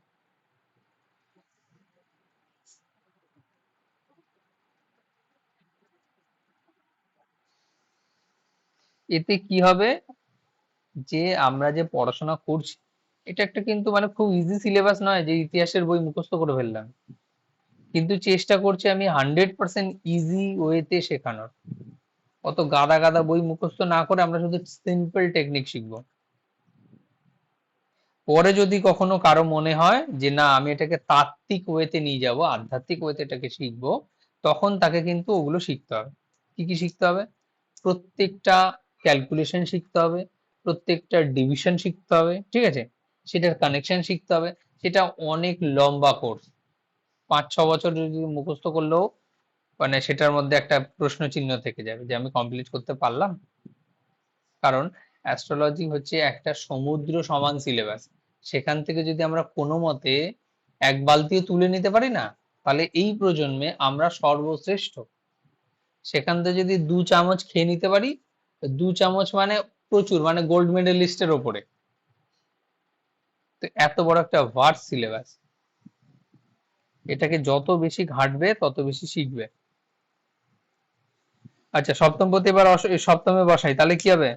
এতে কি হবে, যে আমরা যে পড়াশোনা করছি, এটা একটা কিন্তু মানে খুব ইজি সিলেবাস নয় যে ইতিহাসের বই মুখস্থ করে ফেললাম। কিন্তু চেষ্টা করছি আমি 100% ইজি ওয়েতে শেখানোর। অত গাদা গাদা বই মুখস্থ না করে আমরা শুধু সিম্পল টেকনিক শিখবো। পরে যদি কখনো কারো মনে হয় যে না আমি এটাকে তাত্ত্বিক ওয়েতে নিয়ে যাব, আধ্যাত্মিক ওয়েতে এটাকে শিখবো, তখন তাকে কিন্তু ওগুলো শিখতে হবে। কি কি শিখতে হবে? প্রত্যেকটা ক্যালকুলেশন শিখতে হবে, প্রত্যেকটা ডিভিশন শিখতে হবে, ঠিক আছে? সেটার কানেকশন শিখতে হবে। সেটা অনেক লম্বা কোর্স, 5-6 বছর যদি মুখস্থ করলেও মানে সেটার মধ্যে একটা প্রশ্ন চিহ্ন থেকে যাবে যে আমি কমপ্লিট করতে পারলাম। কারণ অ্যাস্ট্রোলজি হচ্ছে একটা সমুদ্র সমান সিলেবাস। সেখান থেকে যদি আমরা কোনো মতে এক বালতিও তুলে নিতে পারি না, তাহলে এই প্রজন্মে আমরা সর্বশ্রেষ্ঠ। সেখান থেকে যদি 2 চামচ খেয়ে নিতে পারি, 2 চামচ মানে প্রচুর, মানে গোল্ড মেডেলিস্টের ওপরে। তো এত বড় একটা ভার্স সিলেবাস, এটাকে যত বেশি ঘাঁটবে তত বেশি শিখবে। আচ্ছা, সপ্তম পতি এবার সপ্তমে বসাই, তাহলে কি হবে?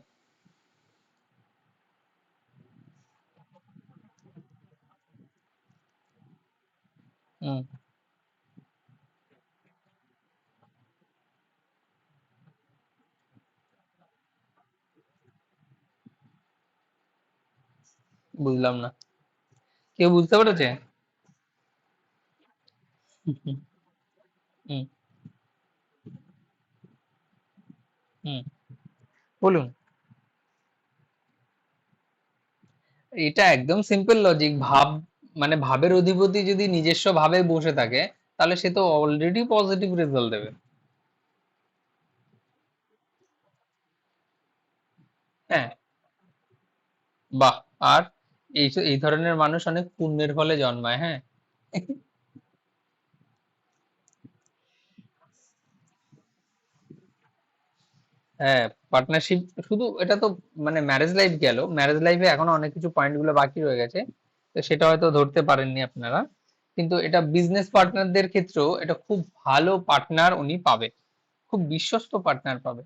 হুম, বুঝলাম না, কেউ বুঝতে পেরেছে? হুম, হুম, হুম, বলুন। এটা একদম সিম্পল লজিক। ভাব মানে ভাবের অধিপতি যদি নিজস্ব ভাবে বসে থাকে, তাহলে সে তো অলরেডি পজিটিভ রেজাল্ট দেবে। হ্যাঁ, বাহ। আর এই ধরনের মানুষ অনেক পুণ্যের ফলে জন্মায়, হ্যাঁ। হ্যাঁ, পার্টনারশিপ শুধু এটা তো মানে ম্যারেজ লাইফ গেল, ম্যারেজ লাইফে এখনো অনেক কিছু পয়েন্ট গুলো বাকি রয়ে গেছে। তো সেটা হয়তো ধরতে পারেননি আপনারা, কিন্তু এটা বিজনেস পার্টনারদের ক্ষেত্রেও এটা খুব ভালো পার্টনার উনি পাবে, খুব বিশ্বস্ত পার্টনার পাবে।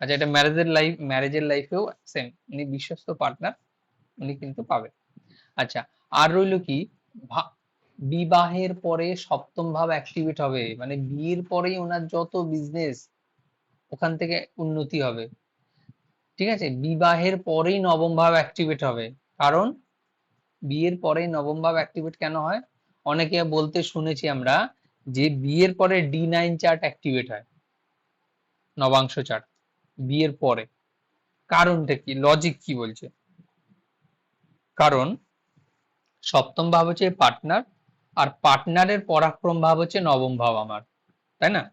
আচ্ছা, এটা ম্যারেজের লাইফেও সেম, উনি বিশ্বস্ত পার্টনার উনি কিন্তু পাবে। আচ্ছা, আর রইল কি, বিবাহের পরে সপ্তম ভাব অ্যাক্টিভেট হবে, মানে বিয়ের পরেই ওনার যত বিজনেস ওখান থেকে উন্নতি হবে। ঠিক আছে, বিবাহের পরেই নবম ভাব অ্যাক্টিভেট হবে। কারণ বিয়ের পরেই নবম ভাব অ্যাক্টিভেট কেন হয়? অনেকে বলতে শুনেছি আমরা যে বিয়ের পরে D9 চার্ট অ্যাক্টিভেট হয়। নবাংশ চার বিয়ের পরে। কারণটা কি, লজিক কি বলছে? কারণ সপ্তম ভাব হচ্ছে পার্টনার, আর পার্টনারের পরাক্রম ভাব হচ্ছে নবম ভাব আমার, তাই না?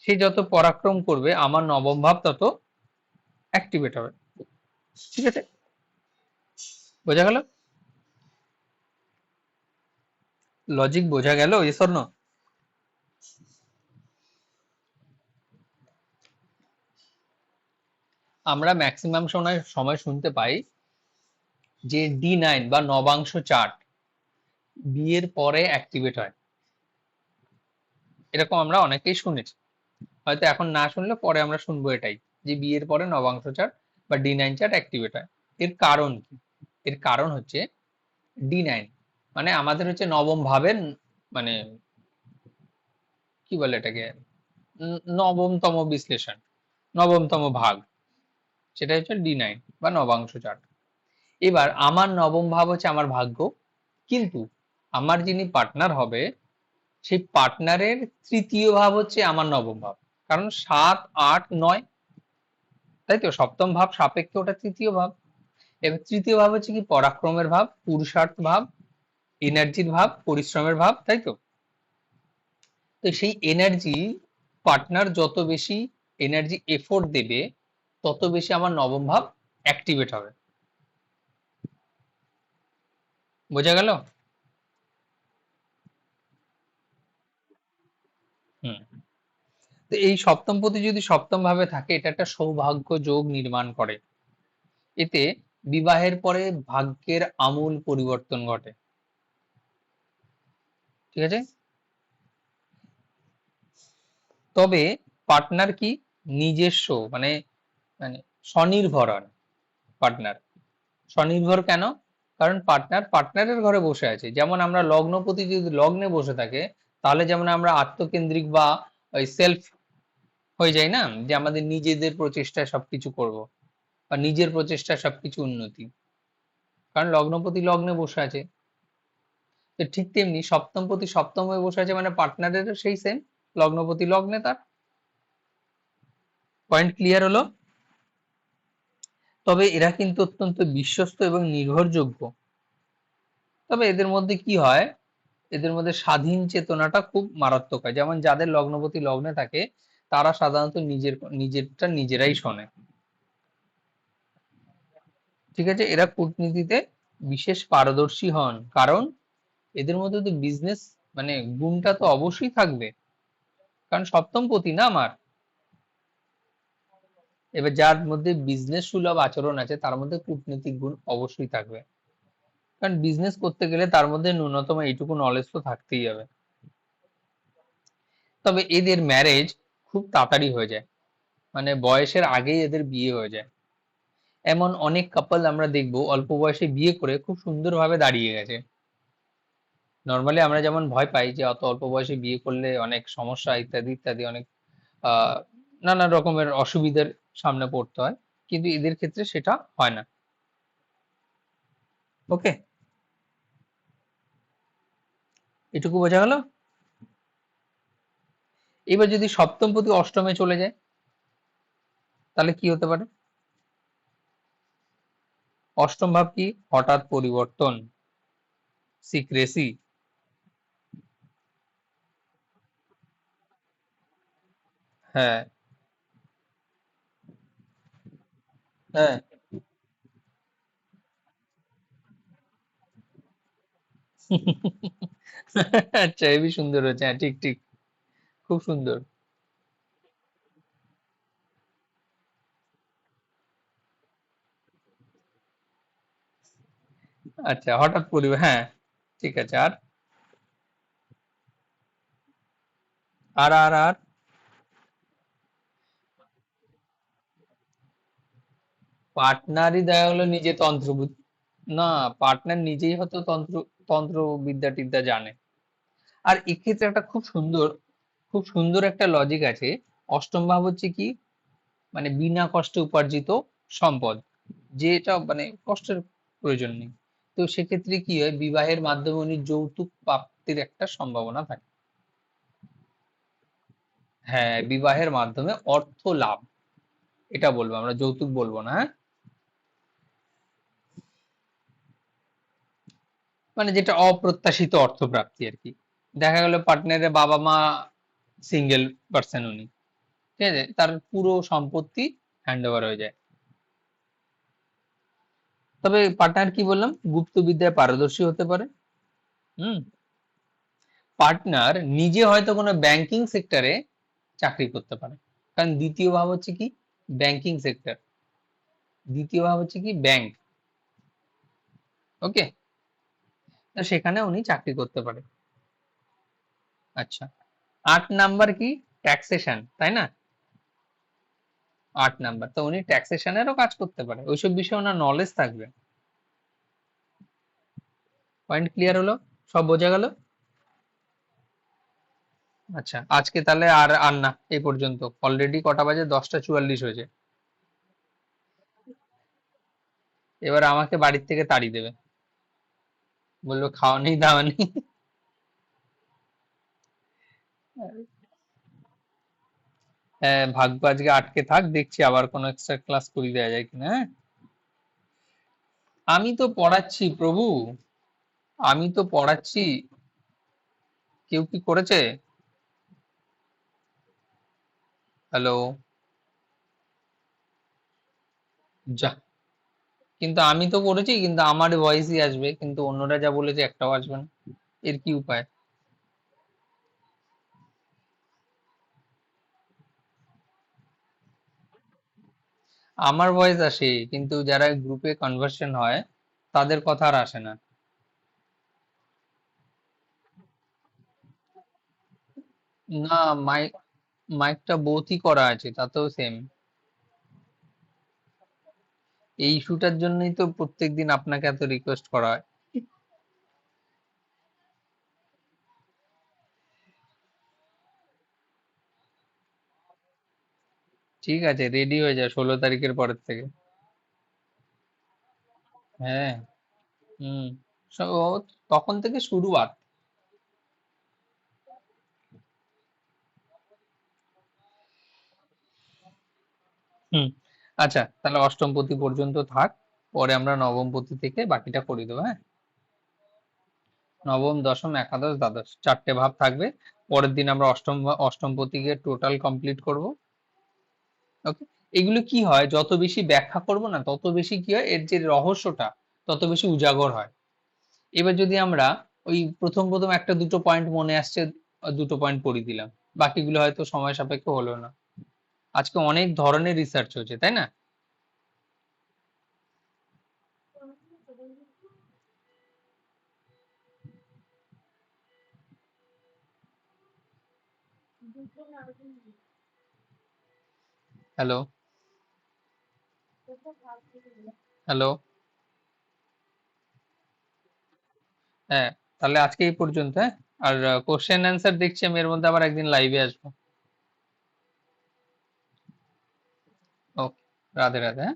সে যত পরাক্রম করবে আমার নবম ভাব তত অ্যাক্টিভেট হবে। ঠিক আছে, বোঝা গেল? লজিক বোঝা গেল? Yes or no? আমরা ম্যাক্সিমাম সময় শুনতে পাই যে D9 বা নবাংশ চার্ট বিয়ের পরে অ্যাক্টিভেট হয়, এরকম আমরা অনেকেই শুনেছি। হয়তো এখন না শুনলে পরে আমরা শুনবো এটাই, যে বিয়ের পরে নবাংশ চার্ট বা D9 চার্ট অ্যাক্টিভেট হয়। এর কারণ কি? এর কারণ হচ্ছে D9 মানে আমাদের হচ্ছে নবম ভাবের, মানে কি বলে এটাকে, নবমতম বিশ্লেষণ, নবমতম ভাগ, সেটা হচ্ছে D9 বা নবাংশ চার্ট। এবার আমার নবম ভাব হচ্ছে আমার ভাগ্য, কিন্তু আমার যিনি পার্টনার হবে সেই পার্টনারের তৃতীয় ভাব হচ্ছে আমার নবম ভাব, কারণ 7, 8, 9, তাই তো, সপ্তম ভাব সাপেক্ষে ওটা তৃতীয় ভাব। এবার তৃতীয় ভাব হচ্ছে কি, পরাক্রমের ভাব, পুরুষার্থ ভাব, এনার্জির ভাব, পরিশ্রমের ভাব, তাই তো। তো সেই এনার্জি, পার্টনার যত বেশি এনার্জি এফোর্ট দেবে তত বেশি আমার নবম ভাব অ্যাক্টিভেট হবে। বোঝা গেল? হুম। তো এই সপ্তমপতি যদি সপ্তম ভাবে থাকে, এটা একটা সৌভাগ্য যোগ নির্মাণ করে। এতে বিবাহের পরে ভাগ্যের আমূল পরিবর্তন ঘটে। ঠিক আছে, তবে পার্টনার কি নিজস্ব, মানে মানে স্বনির্ভর হন। পার্টনার স্বনির্ভর কেন? কারণ পার্টনারের ঘরে বসে আছে। যেমন আমরা লগ্নপতি যদি লগ্নে বসে থাকে, তাহলে যেমন আমরা আত্মকেন্দ্রিক বা ওই সেলফ হয়ে যাই না, যে আমাদের নিজেদের প্রচেষ্টায় সবকিছু করব, বা নিজের প্রচেষ্টায় সবকিছু উন্নতি, কারণ লগ্নপতি লগ্নে বসে আছে। তো ঠিক তেমনি সপ্তমপতি সপ্তম হয়ে বসে আছে, মানে পার্টনারের সেই সেম, লগ্নপতি লগ্নে তার। পয়েন্ট ক্লিয়ার হলো? তবে এরা কিন্তু অত্যন্ত বিশ্বস্ত এবং নির্ভরযোগ্য। তবে এদের মধ্যে কি হয়, এদের মধ্যে স্বাধীন চেতনাটা খুব মারাত্মক হয়। যেমন যাদের লগ্নপতি লগ্নে থাকে, তারা সাধারণত নিজেরটা নিজেরাই শোনে। ঠিক আছে, এরা কূটনীতিতে বিশেষ পারদর্শী হন, কারণ এদের মধ্যে তো বিজনেস মানে গুণটা তো অবশ্যই থাকবে, কারণ সপ্তম পতি না আমার। এবার যার মধ্যে বিজনেস সুলভ আচরণ আছে তার মধ্যে কূটনীতিক গুণ অবশ্যই থাকবে, কারণ বিজনেস করতে গেলে তার মধ্যে ন্যূনতম এইটুকু নলেজ তো থাকতেই হবে। তবে এদের ম্যারেজ খুব তাড়াতাড়ি হয়ে যায়, মানে বয়সের আগেই এদের বিয়ে হয়ে যায়। এমন অনেক কাপল আমরা দেখবো অল্প বয়সে বিয়ে করে খুব সুন্দরভাবে দাঁড়িয়ে গেছে। নর্মালি আমরা যেমন ভয় পাই যে অত অল্প বয়সে বিয়ে করলে অনেক সমস্যা ইত্যাদি ইত্যাদি, অনেক আহ নানা রকমের অসুবিধার সামনে পড়তে হয়, কিন্তু এদের ক্ষেত্রে সেটা হয় না। ওকে, এটুকু বোঝা গেল? এবার যদি সপ্তম প্রতি অষ্টমে চলে যায়, তাহলে কি হতে পারে? অষ্টম ভাব কি, হঠাৎ পরিবর্তন, সিক্রেসি। হ্যাঁ, হ্যাঁ। আচ্ছা, হেবি সুন্দর হয়েছে, হ্যাঁ ঠিক ঠিক, খুব সুন্দর। আচ্ছা, হঠাৎ পরিবর্তন, হ্যাঁ ঠিক আছে। আর আর পার্টনারই দেখা গেলো নিজে তন্ত্রবিদ, না, পার্টনার নিজেই হয়তো তন্ত্র বিদ্যা টিদ্যা জানে। আর এক্ষেত্রে একটা খুব সুন্দর একটা লজিক আছে। অষ্টম ভাব হচ্ছে কি, মানে বিনা কষ্টে উপার্জিত সম্পদ, যেটা মানে কষ্টের প্রয়োজন নেই। তো সেক্ষেত্রে কি হয়, বিবাহের মাধ্যমে উনি যৌতুক প্রাপ্তির একটা সম্ভাবনা থাকে। হ্যাঁ, বিবাহের মাধ্যমে অর্থ লাভ, এটা বলবো, আমরা যৌতুক বলবো না। হ্যাঁ, মানে যেটা অপ্রত্যাশিত অর্থপ্রাপ্তি আর কি। দেখা গেল পার্টনারের বাবা মা সিঙ্গেল পার্সন, উনি, ঠিক আছে, তার পুরো সম্পত্তি হ্যান্ড ওভার হয়ে যায়। তবে পার্টনার কি বললাম, গুপ্তবিদ্যায় পারদর্শী হতে পারে। হুম। পার্টনার নিজে হয়তো কোনো ব্যাংকিং সেক্টরে চাকরি করতে পারে, কারণ দ্বিতীয় ভাব হচ্ছে কি, ব্যাংকিং সেক্টর, দ্বিতীয় ভাব হচ্ছে কি ব্যাংক। ওকে, তো সেখানে উনি চাকরি করতে পারে। আচ্ছা, 8 নাম্বার কি, ট্যাক্সেশন, তাই না? 8 নাম্বার, তো উনি ট্যাক্সেশনেরও কাজ করতে পারে, ওইসব বিষয়ে ওনার নলেজ থাকবে। পয়েন্ট ক্লিয়ার হলো? সব বোঝা গেল? আচ্ছা, আজকে তাহলে আর আর না, এই পর্যন্ত। অলরেডি কটা বাজে, 10টা 44 হয়েছে। এবার আমাকে বাড়ির থেকে তাড়িয়ে দেবে, বললো খাওয়া নেই দাওয়া নেই। হ্যাঁ, ভাগ্য আজকে আটকে থাক, দেখছি আবার কোনো এক্সট্রা ক্লাস করিয়ে দেওয়া যায় কিনা। হ্যাঁ, আমি তো পড়াচ্ছি প্রভু, আমি তো পড়াচ্ছি। কেউ কি করেছে? হ্যালো? যা, কিন্তু আমি তো করেছি, কিন্তু আমার ভয়েসই আসবে, কিন্তু অন্যরা যা বলেছে একটাও আসবে না। এর কি উপায়? আমার ভয়েস আসে, কিন্তু যারা গ্রুপে কনভার্সন হয় তাদের কথা আর আসে না। না, মাইক, মাইকটা বোথই করা আছে, তাতেও সেম। এই ইস্যুটার জন্যই তো প্রত্যেকদিন আপনাকে এত রিকোয়েস্ট করা হয়। ঠিক আছে, রেডি হয়ে যা 16 তারিখের পরের থেকে। হ্যাঁ। হুম। তখন থেকে শুরুয়াত। হুম। আচ্ছা, তাহলে অষ্টম পতি পর্যন্ত থাক, পরে আমরা নবম পতি থেকে বাকিটা করে দেবো। হ্যাঁ, নবম, দশম, একাদশ, দ্বাদশ, 4টে ভাব থাকবে। পরের দিন আমরা অষ্টম পতিকে টোটাল কমপ্লিট করব। ওকে। এগুলো কি হয়, যত বেশি ব্যাখ্যা করব না, তত বেশি কি হয়, এর যে রহস্যটা তত বেশি উজাগর হয়। এবার যদি আমরা ওই প্রথম প্রথম একটা দুটো পয়েন্ট মনে আসছে, দুটো পয়েন্ট পড়িয়ে দিলাম, বাকিগুলো হয়তো সময় সাপেক্ষ হলো না। আজকে অনেক ধরনের রিসার্চ হচ্ছে, তাই না? হ্যালো? হ্যালো? হ্যাঁ, তাহলে আজকে এই পর্যন্ত। হ্যাঁ, আর কোশ্চেন অ্যান্সার দেখছি আমি এর মধ্যে আবার একদিন লাইভে আসবো। ওকে, রাধে রাধে। হ্যাঁ,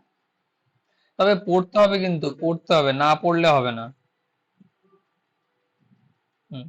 তবে পড়তে হবে, কিন্তু পড়তে হবে, না পড়লে হবে না। হুম।